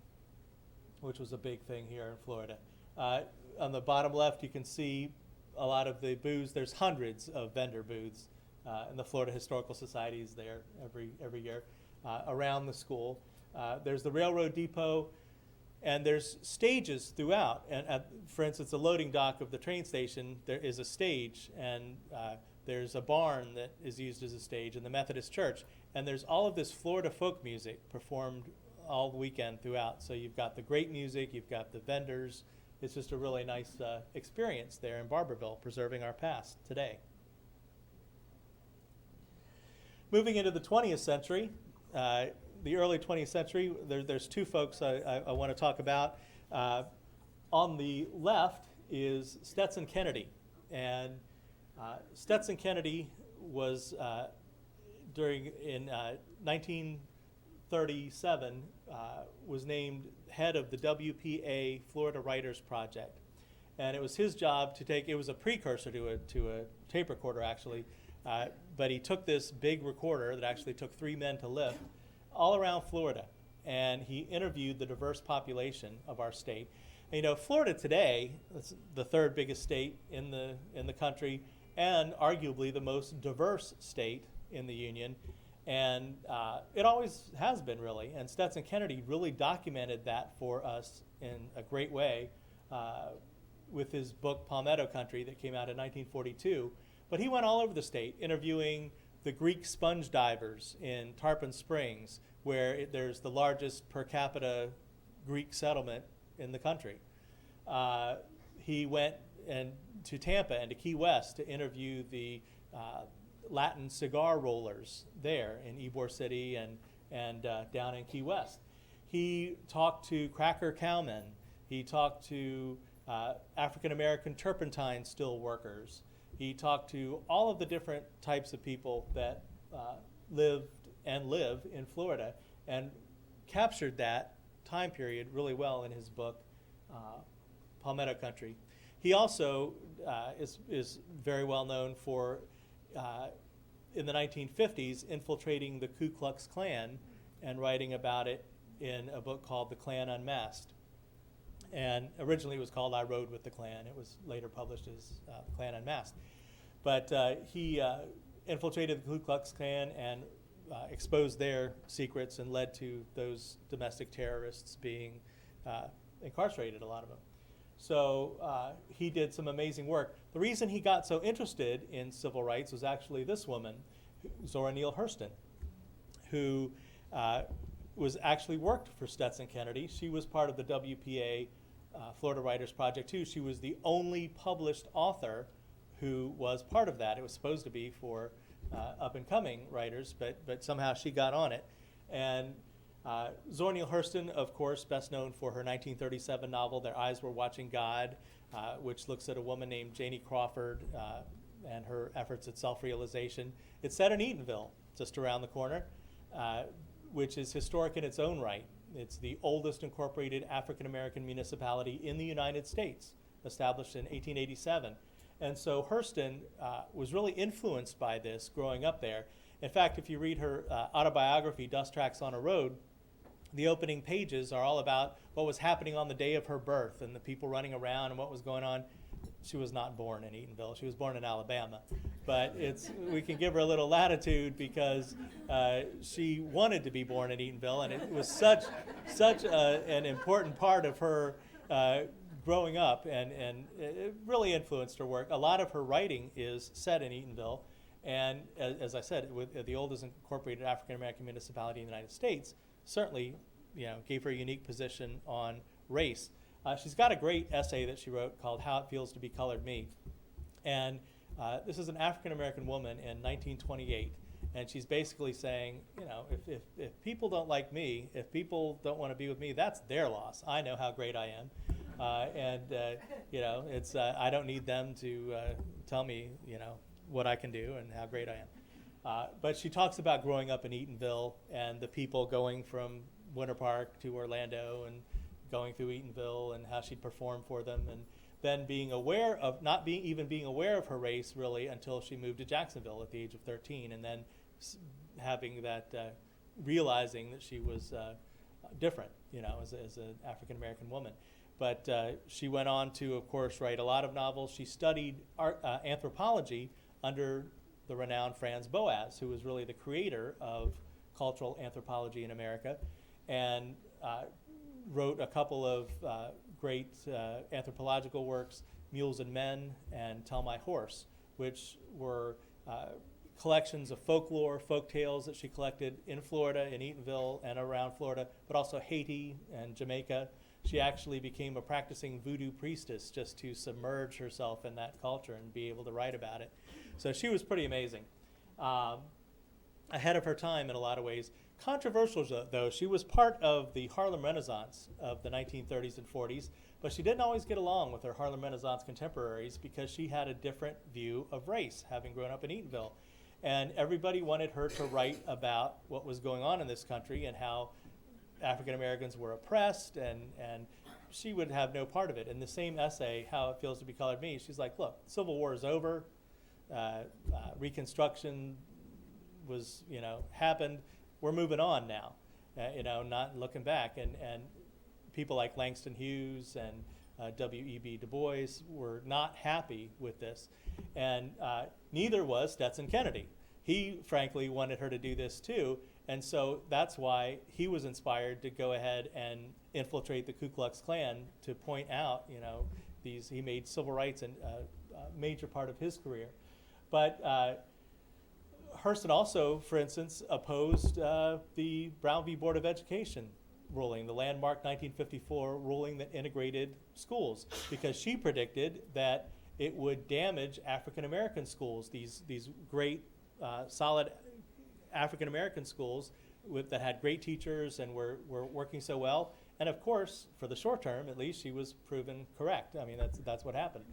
which was a big thing here in Florida. On the bottom left, you can see a lot of the booths. There's hundreds of vendor booths, and the Florida Historical Society is there every year around the school. There's the railroad depot, and there's stages throughout. And for instance, the loading dock of the train station, there is a stage, and there's a barn that is used as a stage in the Methodist church. And there's all of this Florida folk music performed all weekend throughout. So you've got the great music, you've got the vendors. It's just a really nice experience there in Barbourville, preserving our past today. Moving into the 20th century, the early 20th century, there's two folks I want to talk about. On the left is Stetson Kennedy. And Stetson Kennedy was, in 1937, was named head of the WPA Florida Writers Project. And it was his job to take, it was a precursor to a tape recorder actually, but he took this big recorder that actually took 3 men to lift all around Florida, and he interviewed the diverse population of our state. And, you know, Florida today is the 3rd biggest state in the country, and arguably the most diverse state in the Union. And it always has been, really. And Stetson Kennedy really documented that for us in a great way with his book Palmetto Country that came out in 1942. But he went all over the state interviewing the Greek sponge divers in Tarpon Springs, where there's the largest per capita Greek settlement in the country. He went to Tampa and to Key West to interview the Latin cigar rollers there in Ybor City and down in Key West. He talked to cracker cowmen. He talked to African American turpentine still workers. He talked to all of the different types of people that lived and live in Florida, and captured that time period really well in his book, Palmetto Country. He also is very well known for, in the 1950s, infiltrating the Ku Klux Klan and writing about it in a book called The Klan Unmasked. And originally it was called I Rode with the Klan. It was later published as The Klan Unmasked. But he infiltrated the Ku Klux Klan and exposed their secrets and led to those domestic terrorists being incarcerated, a lot of them. So he did some amazing work. The reason he got so interested in civil rights was actually this woman, Zora Neale Hurston, who was actually worked for Stetson Kennedy. She was part of the WPA Florida Writers Project too. She was the only published author who was part of that. It was supposed to be for up-and-coming writers, but somehow she got on it. And Zora Neale Hurston, of course, best known for her 1937 novel, Their Eyes Were Watching God, which looks at a woman named Janie Crawford and her efforts at self-realization. It's set in Eatonville, just around the corner, which is historic in its own right. It's the oldest incorporated African-American municipality in the United States, established in 1887. And so Hurston was really influenced by this growing up there. In fact, if you read her autobiography, Dust Tracks on a Road, the opening pages are all about what was happening on the day of her birth and the people running around and what was going on. She was not born in Eatonville. She was born in Alabama. But we can give her a little latitude because she wanted to be born in Eatonville, and it was such an important part of her growing up, and it really influenced her work. A lot of her writing is set in Eatonville, and as I said, with the oldest incorporated African-American municipality in the United States, certainly, gave her a unique position on race. She's got a great essay that she wrote called How It Feels to Be Colored Me. And this is an African-American woman in 1928. And she's basically saying, you know, if people don't like me, if people don't want to be with me, that's their loss. I know how great I am. You know, it's, I don't need them to tell me, you know, what I can do and how great I am. But she talks about growing up in Eatonville and the people going from Winter Park to Orlando and going through Eatonville and how she'd perform for them, and then being aware of, not being even being aware of her race really until she moved to Jacksonville at the age of 13, and then having that, realizing that she was different, you know, as an African-American woman. But she went on to, of course, write a lot of novels. She studied anthropology under the renowned Franz Boas, who was really the creator of cultural anthropology in America, and wrote a couple of great anthropological works, Mules and Men and Tell My Horse, which were collections of folklore, folk tales that she collected in Florida, in Eatonville and around Florida, but also Haiti and Jamaica. She actually became a practicing voodoo priestess just to submerge herself in that culture and be able to write about it. So she was pretty amazing. Ahead of her time in a lot of ways. Controversial though, she was part of the Harlem Renaissance of the 1930s and 40s, but she didn't always get along with her Harlem Renaissance contemporaries because she had a different view of race, having grown up in Eatonville. And everybody wanted her to write about what was going on in this country and how African Americans were oppressed, and she would have no part of it. In the same essay, How It Feels to Be Colored Me, she's like, look, Civil War is over, Reconstruction was, you know, happened, we're moving on now, you know, not looking back. And people like Langston Hughes and W.E.B. Du Bois were not happy with this. And neither was Stetson Kennedy. He, frankly, wanted her to do this too. And so that's why he was inspired to go ahead and infiltrate the Ku Klux Klan to point out, you know, these, he made civil rights a major part of his career. But Hurston also, for instance, opposed the Brown v. Board of Education ruling, the landmark 1954 ruling that integrated schools, because she predicted that it would damage African American schools, these great, solid African American schools that had great teachers and were working so well. And of course, for the short term, at least, she was proven correct. I mean, that's what happened.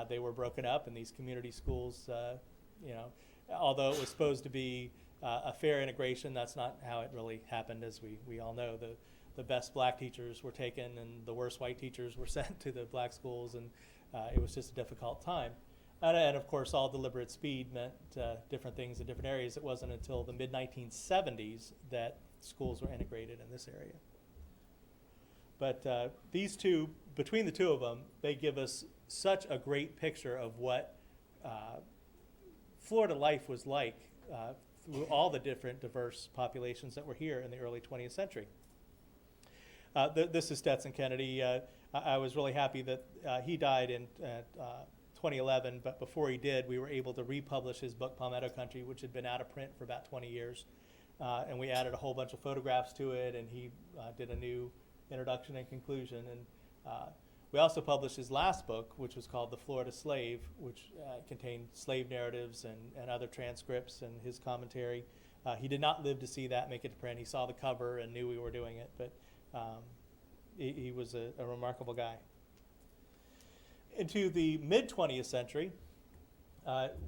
They were broken up, and these community schools, you know, although it was supposed to be a fair integration, that's not how it really happened, as we all know. The best black teachers were taken, and the worst white teachers were sent to the black schools, and it was just a difficult time. And of course, all deliberate speed meant different things in different areas. It wasn't until the mid-1970s that schools were integrated in this area. But these two, between the two of them, they give us such a great picture of what Florida life was like through all the different diverse populations that were here in the early 20th century. This is Stetson Kennedy. I was really happy that he died in 2011, but before he did, we were able to republish his book, Palmetto Country, which had been out of print for about 20 years. And we added a whole bunch of photographs to it, and he did a new introduction and conclusion. And we also published his last book, which was called The Florida Slave, which contained slave narratives and other transcripts and his commentary. He did not live to see that make it to print. He saw the cover and knew we were doing it, but he was a remarkable guy. Into the mid-20th century,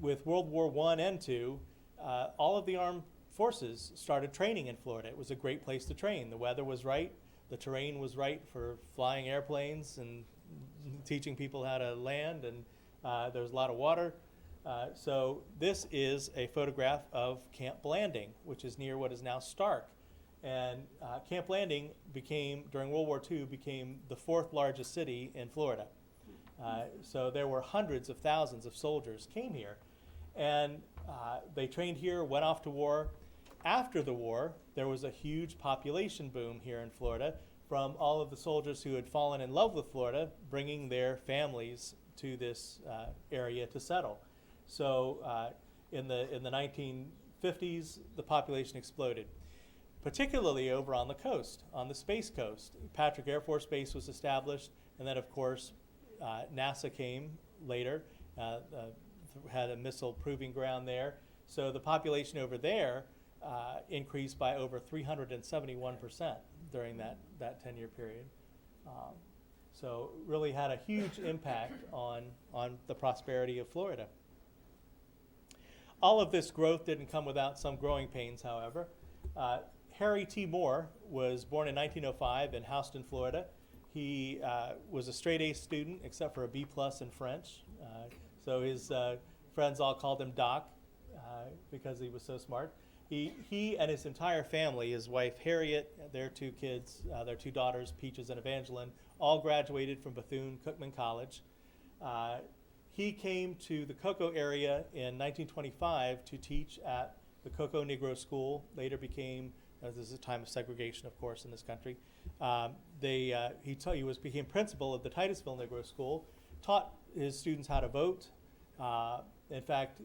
with World War I and II, all of the armed forces started training in Florida. It was a great place to train. The weather was right. The terrain was right for flying airplanes and teaching people how to land, and there was a lot of water. So this is a photograph of Camp Blanding, which is near what is now Stark. And Camp Blanding became, during World War II, became the 4th largest city in Florida. So there were hundreds of thousands of soldiers came here. And they trained here, went off to war. After the war, there was a huge population boom here in Florida from all of the soldiers who had fallen in love with Florida, bringing their families to this area to settle. So in the 1950s, the population exploded, particularly over on the coast, on the Space Coast. Patrick Air Force Base was established. And then, of course, NASA came later, had a missile proving ground there. So the population over there increased by over 371% during that 10-year period. So really had a huge impact on the prosperity of Florida. All of this growth didn't come without some growing pains, however. Harry T. Moore was born in 1905 in Houston, Florida. He was a straight A student except for a B+ in French. So his friends all called him Doc because he was so smart. He and his entire family, his wife Harriet, their 2 kids, their 2 daughters, Peaches and Evangeline, all graduated from Bethune-Cookman College. He came to the Cocoa area in 1925 to teach at the Cocoa Negro School. Later became, this is a time of segregation, of course, in this country. He became principal of the Titusville Negro School, taught his students how to vote. In fact,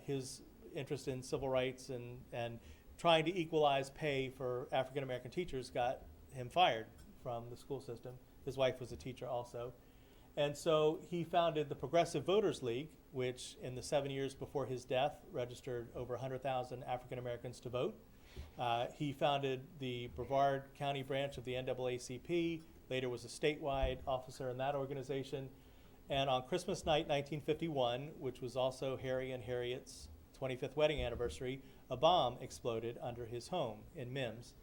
his interest in civil rights and trying to equalize pay for African American teachers got him fired from the school system. His wife was a teacher also. And so he founded the Progressive Voters League, which in the 7 years before his death registered over 100,000 African Americans to vote. He founded the Brevard County branch of the NAACP, later was a statewide officer in that organization. And on Christmas night, 1951, which was also Harry and Harriet's 25th wedding anniversary, a bomb exploded under his home in Mims.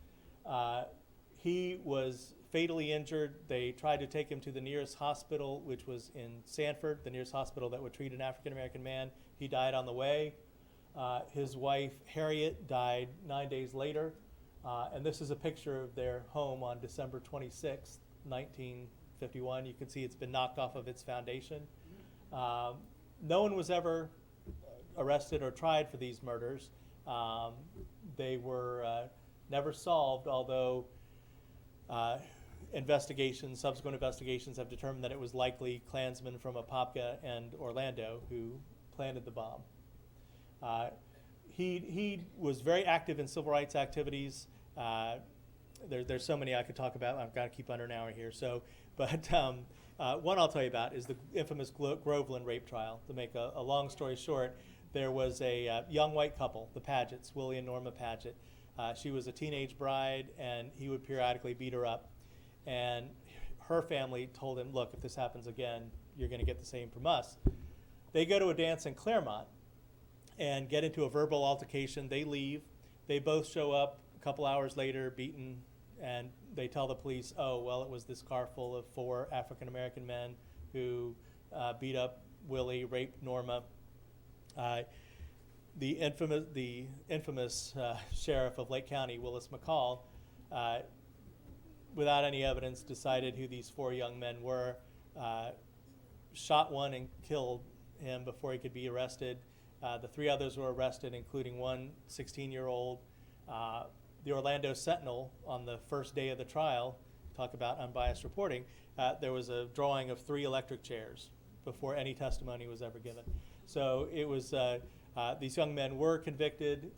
He was fatally injured. They tried to take him to the nearest hospital, which was in Sanford, the nearest hospital that would treat an African-American man. He died on the way. His wife, Harriet, died 9 days later. And this is a picture of their home on December 26, 1951. You can see it's been knocked off of its foundation. No one was ever arrested or tried for these murders. They were never solved, although subsequent investigations have determined that it was likely Klansmen from Apopka and Orlando who planted the bomb. He was very active in civil rights activities. There's so many I could talk about. I've got to keep under an hour here. But one I'll tell you about is the infamous Groveland rape trial. To make a long story short, there was a young white couple, the Pagets, Willie and Norma Paget. She was a teenage bride, and he would periodically beat her up. And her family told him, look, if this happens again, you're going to get the same from us. They go to a dance in Claremont and get into a verbal altercation. They leave. They both show up a couple hours later, beaten, and they tell the police, oh, well, it was this car full of 4 African-American men who beat up Willie, raped Norma. The infamous sheriff of Lake County, Willis McCall, without any evidence, decided who these 4 young men were, shot one and killed him before he could be arrested. The 3 others were arrested, including one 16-year-old. The Orlando Sentinel, on the first day of the trial, talk about unbiased reporting, there was a drawing of 3 electric chairs before any testimony was ever given. So it was, these young men were convicted.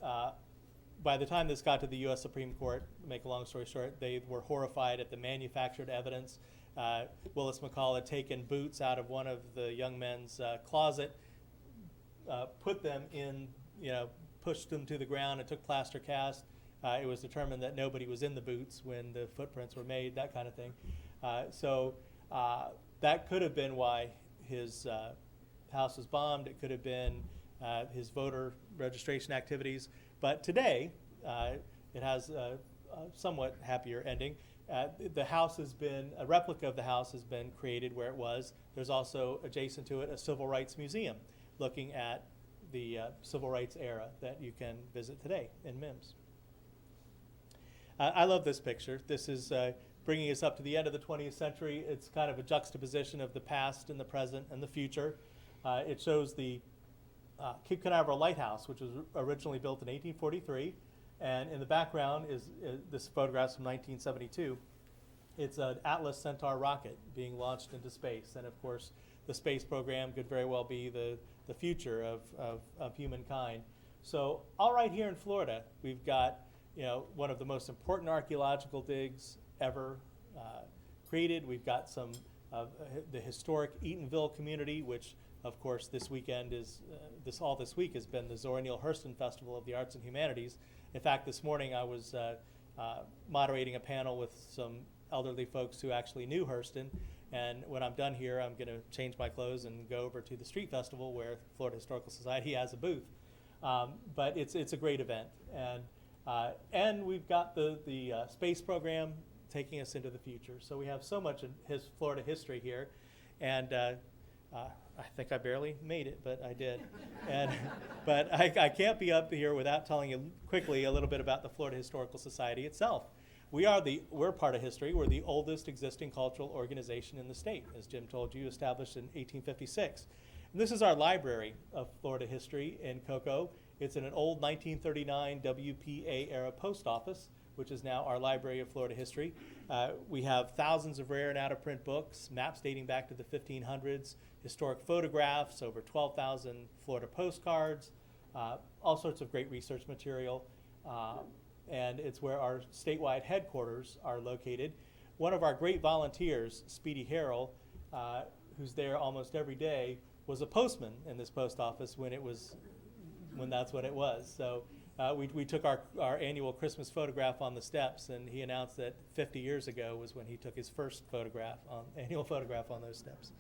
By the time this got to the U.S. Supreme Court, to make a long story short, they were horrified at the manufactured evidence. Willis McCall had taken boots out of one of the young men's closet, put them in, pushed them to the ground and took plaster cast. It was determined that nobody was in the boots when the footprints were made, that kind of thing. So that could have been why his house was bombed. It could have been his voter registration activities. But today, it has a somewhat happier ending. The house has been, a replica of the house has been created where it was. There's also adjacent to it a civil rights museum looking at the civil rights era that you can visit today in Mims. I love this picture. This is bringing us up to the end of the 20th century. It's kind of a juxtaposition of the past and the present and the future. It shows the Cape Canaveral Lighthouse, which was originally built in 1843. And in the background is this photograph's from 1972. It's an Atlas Centaur rocket being launched into space. And of course, the space program could very well be the future of humankind. So all right here in Florida, we've got one of the most important archaeological digs ever created. We've got some the historic Eatonville community, which of course this weekend is, this week has been the Zora Neale Hurston Festival of the Arts and Humanities. In fact, this morning I was moderating a panel with some elderly folks who actually knew Hurston. And when I'm done here, I'm going to change my clothes and go over to the street festival where Florida Historical Society has a booth. But it's a great event. And we've got the space program taking us into the future. So we have so much in Florida history here. And I think I barely made it, but I did. But I can't be up here without telling you quickly a little bit about the Florida Historical Society itself. We're part of history. We're the oldest existing cultural organization in the state, as Jim told you, established in 1856. And this is our library of Florida history in Cocoa. It's in an old 1939 WPA era post office, which is now our Library of Florida History. We have thousands of rare and out-of-print books, maps dating back to the 1500s, historic photographs, over 12,000 Florida postcards, all sorts of great research material. And it's where our statewide headquarters are located. One of our great volunteers, Speedy Harrell, who's there almost every day, was a postman in this post office when that's what it was. So we took our annual Christmas photograph on the steps, and he announced that 50 years ago was when he took his first annual photograph on those steps.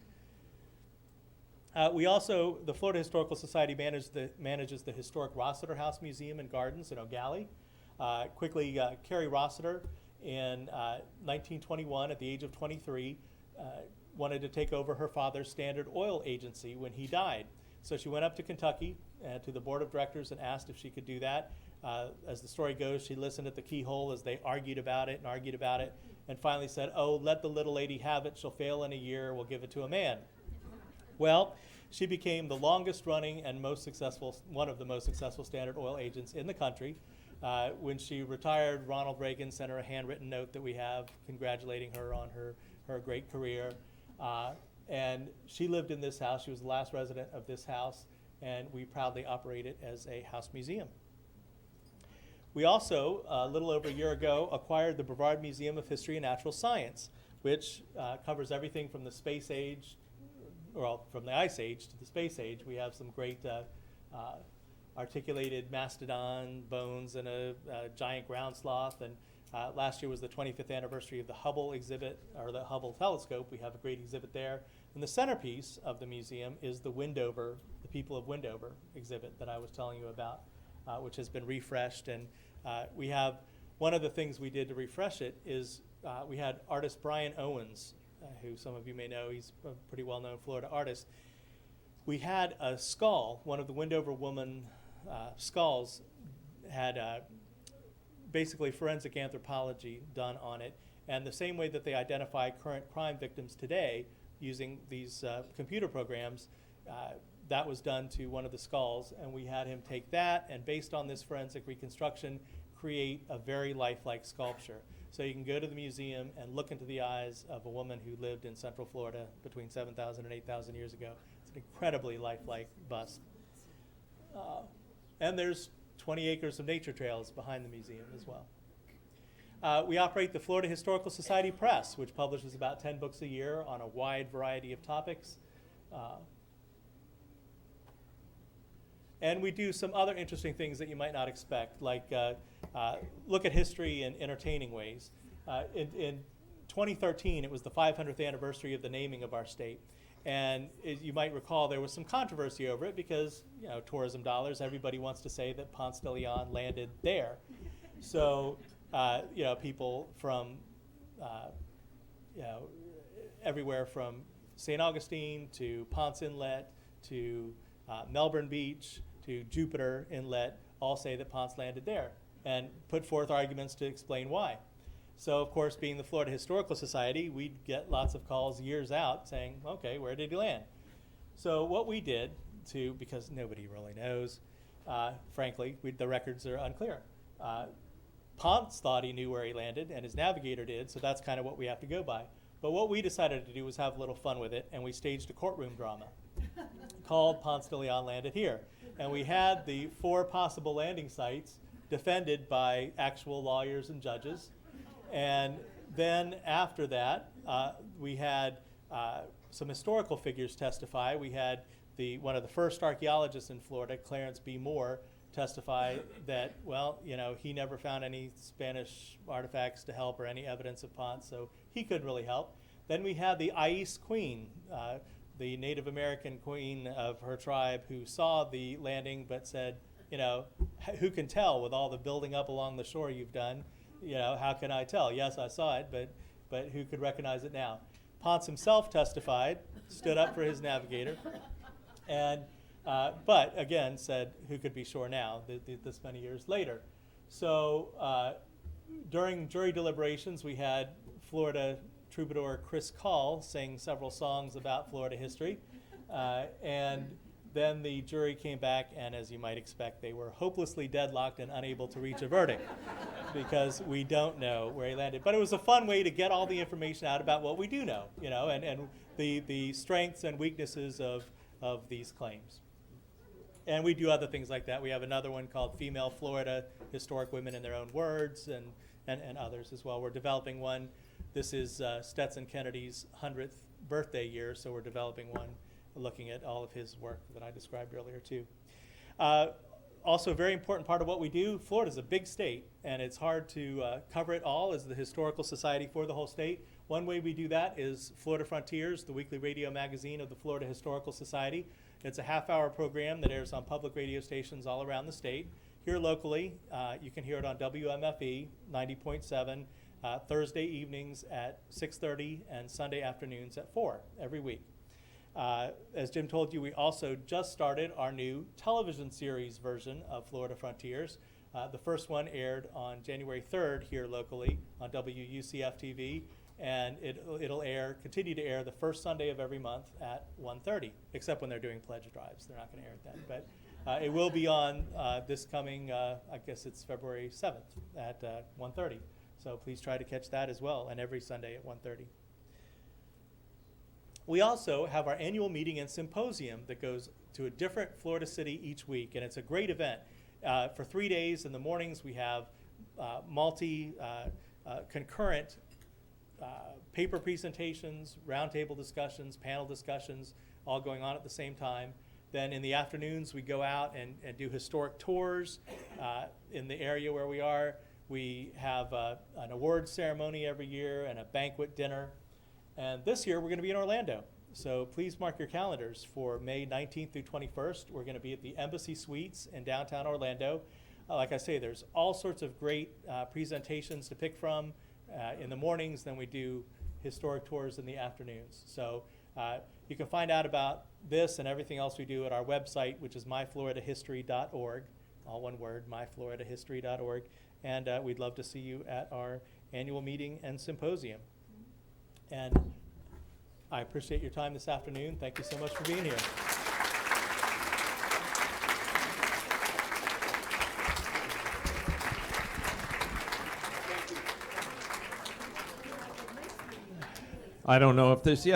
The Florida Historical Society manages the historic Rossiter House Museum and Gardens in O'Galley. Carrie Rossiter in 1921, at the age of 23, wanted to take over her father's Standard Oil Agency when he died. So she went up to Kentucky to the board of directors and asked if she could do that. As the story goes, she listened at the keyhole as they argued about it, and finally said, "Oh, let the little lady have it. She'll fail in a year. We'll give it to a man." Well, she became the longest running and one of the most successful Standard Oil agents in the country. When she retired, Ronald Reagan sent her a handwritten note that we have congratulating her on her great career. And she lived in this house. She was the last resident of this house, and we proudly operate it as a house museum. We also, a little over a year ago, acquired the Brevard Museum of History and Natural Science, which covers everything from the space age, from the ice age to the space age. We have some great articulated mastodon bones and a giant ground sloth. And last year was the 25th anniversary of the Hubble exhibit, or the Hubble telescope. We have a great exhibit there. And the centerpiece of the museum is the People of Windover exhibit that I was telling you about, which has been refreshed. And we have, one of the things we did to refresh it is we had artist Brian Owens, who some of you may know. He's a pretty well-known Florida artist. We had a skull, one of the Windover woman skulls had basically forensic anthropology done on it. And the same way that they identify current crime victims today using these computer programs, that was done to one of the skulls. And we had him take that and, based on this forensic reconstruction, create a very lifelike sculpture. So you can go to the museum and look into the eyes of a woman who lived in Central Florida between 7,000 and 8,000 years ago. It's an incredibly lifelike bust. And there's 20 acres of nature trails behind the museum as well. We operate the Florida Historical Society Press, which publishes about 10 books a year on a wide variety of topics. And we do some other interesting things that you might not expect, like look at history in entertaining ways. In 2013, it was the 500th anniversary of the naming of our state. And you might recall there was some controversy over it because, tourism dollars, everybody wants to say that Ponce de Leon landed there. So, people from, everywhere from St. Augustine to Ponce Inlet to Melbourne Beach to Jupiter Inlet all say that Ponce landed there and put forth arguments to explain why. So, of course, being the Florida Historical Society, we'd get lots of calls years out saying, okay, where did he land? So what we did because nobody really knows, frankly, the records are unclear. Ponce thought he knew where he landed, and his navigator did, so that's kind of what we have to go by. But what we decided to do was have a little fun with it, and we staged a courtroom drama called Ponce de Leon Landed Here. And we had the 4 possible landing sites defended by actual lawyers and judges. And then after that, we had some historical figures testify. We had one of the first archaeologists in Florida, Clarence B. Moore, testify that, well, he never found any Spanish artifacts to help or any evidence of Ponce, so he couldn't really help. Then we had the Ais Queen, the Native American queen of her tribe, who saw the landing but said, who can tell with all the building up along the shore you've done? How can I tell? Yes, I saw it, but who could recognize it now? Ponce himself testified, stood up for his navigator, and but again said, who could be sure now, this many years later. So during jury deliberations, we had Florida troubadour Chris Call sing several songs about Florida history. And then the jury came back, and as you might expect, they were hopelessly deadlocked and unable to reach a verdict because we don't know where he landed. But it was a fun way to get all the information out about what we do know, and the strengths and weaknesses of these claims. And we do other things like that. We have another one called Female Florida, Historic Women in Their Own Words, and others as well. We're developing one. This is Stetson Kennedy's 100th birthday year, so we're developing one looking at all of his work that I described earlier too. Also a very important part of what we do, Florida's a big state, and it's hard to cover it all as the Historical Society for the whole state. One way we do that is Florida Frontiers, the weekly radio magazine of the Florida Historical Society. It's a half-hour program that airs on public radio stations all around the state. Here locally, you can hear it on WMFE 90.7, Thursday evenings at 6:30 and Sunday afternoons at 4 every week. As Jim told you, we also just started our new television series version of Florida Frontiers. The first one aired on January 3rd here locally on WUCF-TV, and it'll continue to air the first Sunday of every month at 1:30, except when they're doing pledge drives. They're not going to air it then. But it will be on this coming, I guess it's February 7th at 1:30. So please try to catch that as well, and every Sunday at 1:30. We also have our annual meeting and symposium that goes to a different Florida city each week, and it's a great event. For 3 days in the mornings, we have concurrent paper presentations, roundtable discussions, panel discussions, all going on at the same time. Then in the afternoons, we go out and do historic tours in the area where we are. We have an awards ceremony every year and a banquet dinner. And this year, we're going to be in Orlando. So please mark your calendars for May 19th through 21st. We're going to be at the Embassy Suites in downtown Orlando. Like I say, there's all sorts of great presentations to pick from in the mornings. Then we do historic tours in the afternoons. So you can find out about this and everything else we do at our website, which is myfloridahistory.org, all one word, myfloridahistory.org. And we'd love to see you at our annual meeting and symposium. And I appreciate your time this afternoon. Thank you so much for being here. I don't know if this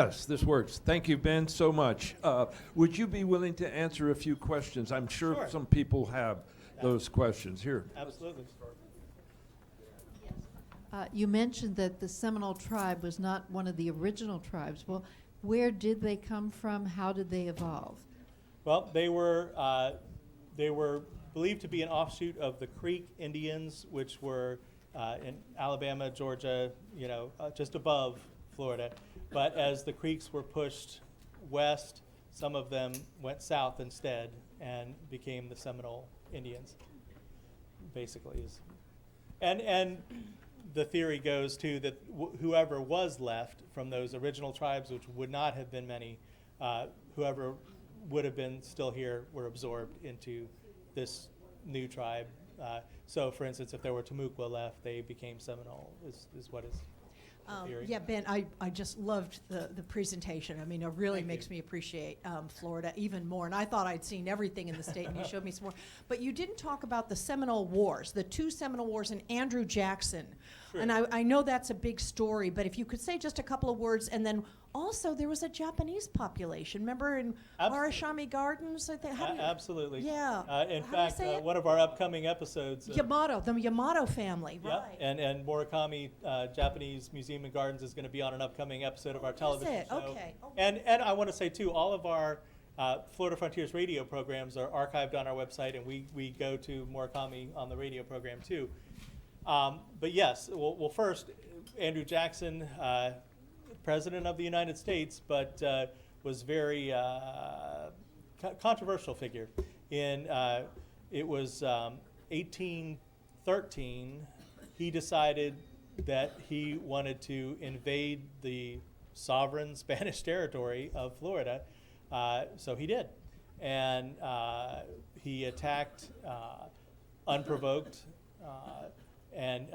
works. Thank you, Ben, so much. Would you be willing to answer a few questions? I'm sure Sure. some people have those questions. Here. Absolutely. You mentioned that the Seminole tribe was not one of the original tribes. Well, where did they come from? How did they evolve? Well, they were believed to be an offshoot of the Creek Indians, which were in Alabama, Georgia, just above Florida. But as the Creeks were pushed west, some of them went south instead and became the Seminole Indians, basically. And the theory goes, too, that whoever was left from those original tribes, which would not have been many, whoever would have been still here were absorbed into this new tribe. So, for instance, if there were Timucua left, they became Seminole, is what is the theory. Yeah, Ben, I just loved the presentation. I mean, it really Thank makes you. me appreciate Florida even more. And I thought I'd seen everything in the state, and you showed me some more. But you didn't talk about the Seminole Wars, the two Seminole Wars, and Andrew Jackson Sure. And I know that's a big story, but if you could say just a couple of words, and then also there was a Japanese population. Remember in Absolutely. Arashami Gardens? I think. How do you, Absolutely. Yeah. In How do you fact, say it? one of our upcoming episodes. Yamato, the Yamato family, Yep, right? and Murakami Japanese Museum and Gardens is going to be on an upcoming episode of our television it? show. Okay. Oh. And I want to say too, all of our Florida Frontiers radio programs are archived on our website, and we go to Murakami on the radio program too. But yes, well, first, Andrew Jackson, President of the United States, but was very controversial figure. It was 1813. He decided that he wanted to invade the sovereign Spanish territory of Florida, so he did, and he attacked unprovoked. And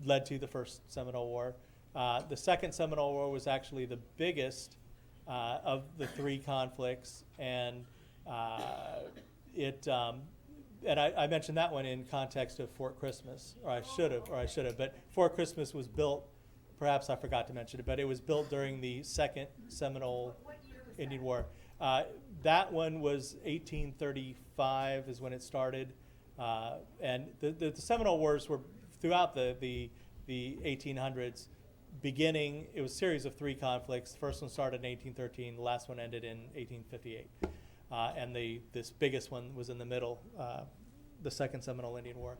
led to the First Seminole War. The Second Seminole War was actually the biggest of the three conflicts, and I mentioned that one in context of Fort Christmas, or I should have. But Fort Christmas was built. Perhaps I forgot to mention it, but it was built during the Second Seminole Indian War. That one was 1835 is when it started. And the Seminole Wars were throughout the 1800s. Beginning, it was a series of three conflicts. The first one started in 1813. The last one ended in 1858. And this biggest one was in the middle, the Second Seminole Indian War.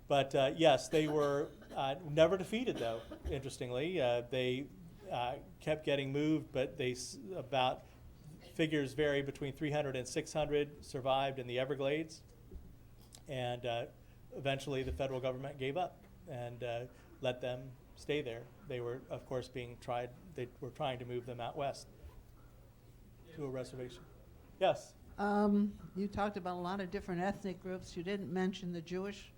But yes, they were never defeated, though. Interestingly, they kept getting moved, but about figures vary between 300 and 600 survived in the Everglades. And eventually the federal government gave up and let them stay there. They were, of course, they were trying to move them out west to a reservation. Yes? You talked about a lot of different ethnic groups. You didn't mention the Jewish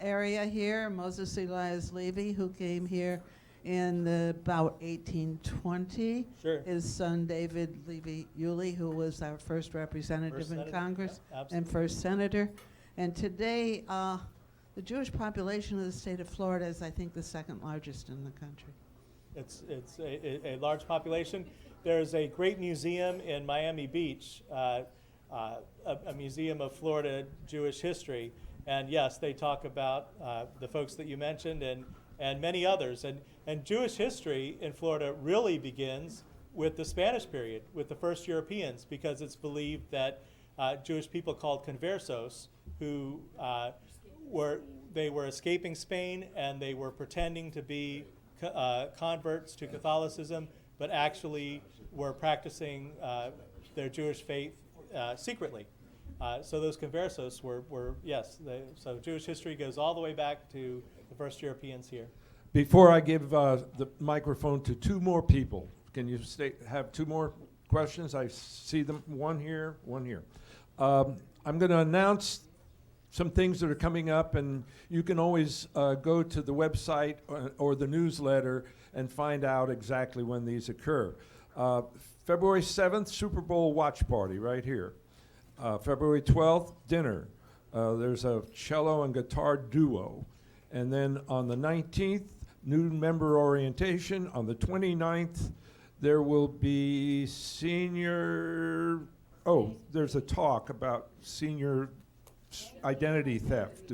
area here. Moses Elias Levy, who came here in about 1820. Sure. His son, David Levy Yulee, who was our first representative First in senator. Congress Yeah, and absolutely. first senator. And today, the Jewish population of the state of Florida is, I think, the second largest in the country. It's a large population. There's a great museum in Miami Beach, a museum of Florida Jewish history. And yes, they talk about the folks that you mentioned and many others. And Jewish history in Florida really begins with the Spanish period, with the first Europeans, because it's believed that Jewish people called conversos, who were escaping Spain and they were pretending to be converts to Catholicism, but actually were practicing their Jewish faith secretly. So those conversos were yes. So Jewish history goes all the way back to the first Europeans here. Before I give the microphone to two more people, can you have two more questions? I see them, one here, one here. I'm going to announce some things that are coming up, and you can always go to the website or the newsletter and find out exactly when these occur. February 7th, Super Bowl watch party right here. February 12th, dinner. There's a cello and guitar duo. And then on the 19th, new member orientation. On the 29th, there will be there's a talk about senior identity theft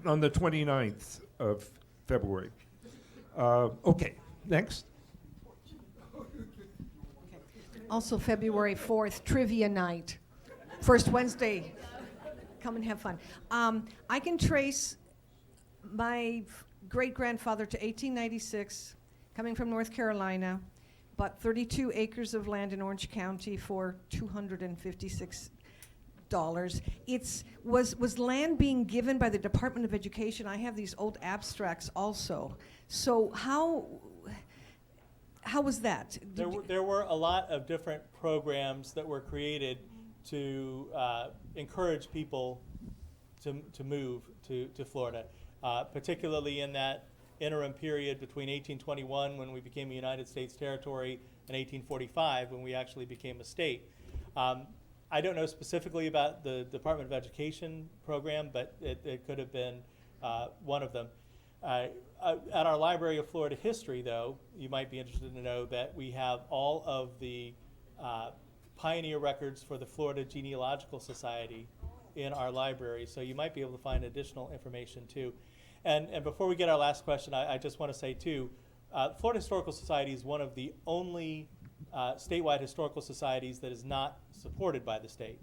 on the 29th of February. Okay, next. Also February 4th, trivia night. First Wednesday. Come and have fun. I can trace my great-grandfather to 1896, coming from North Carolina, bought 32 acres of land in Orange County for $256. Was land being given by the Department of Education? I have these old abstracts also. So how was that? There were a lot of different programs that were created to encourage people to move to Florida, particularly in that interim period between 1821, when we became a United States territory, and 1845, when we actually became a state. I don't know specifically about the Department of Education program, but it could have been one of them. At our Library of Florida History, though, you might be interested to know that we have all of the pioneer records for the Florida Genealogical Society in our library, so you might be able to find additional information too. And before we get our last question, I just want to say too, Florida Historical Society is one of the only statewide historical societies that is not supported by the state.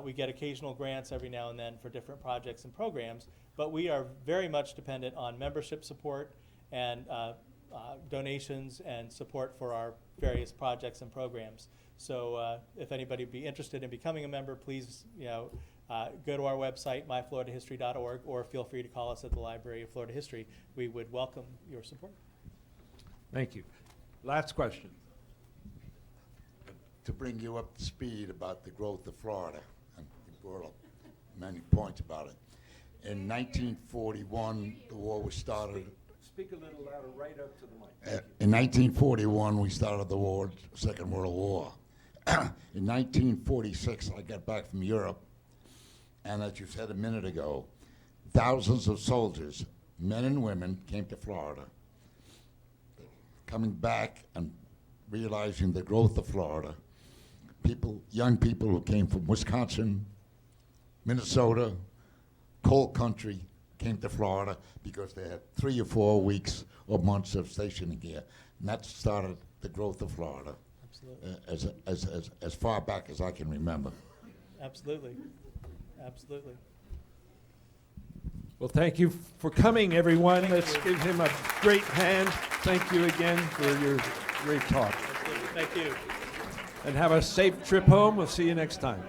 We get occasional grants every now and then for different projects and programs, but we are very much dependent on membership support and donations and support for our various projects and programs. So if anybody would be interested in becoming a member, please go to our website, myfloridahistory.org, or feel free to call us at the Library of Florida History. We would welcome your support. Thank you. Last question. To bring you up to speed about the growth of Florida, and you brought up many points about it. In 1941, the war was started. Speak a little louder, right up to the mic. In 1941, we started the war, Second World War. In 1946, I got back from Europe, and as you said a minute ago, thousands of soldiers, men and women, came to Florida. Coming back and realizing the growth of Florida, young people who came from Wisconsin, Minnesota, cold country, came to Florida because they had 3 or 4 weeks or months of stationing here. And that started the growth of Florida. Absolutely. As far back as I can remember. Absolutely. Absolutely. Well, thank you for coming, everyone. Let's give him a great hand. Thank you again for your great talk. Absolutely. Thank you. And have a safe trip home. We'll see you next time.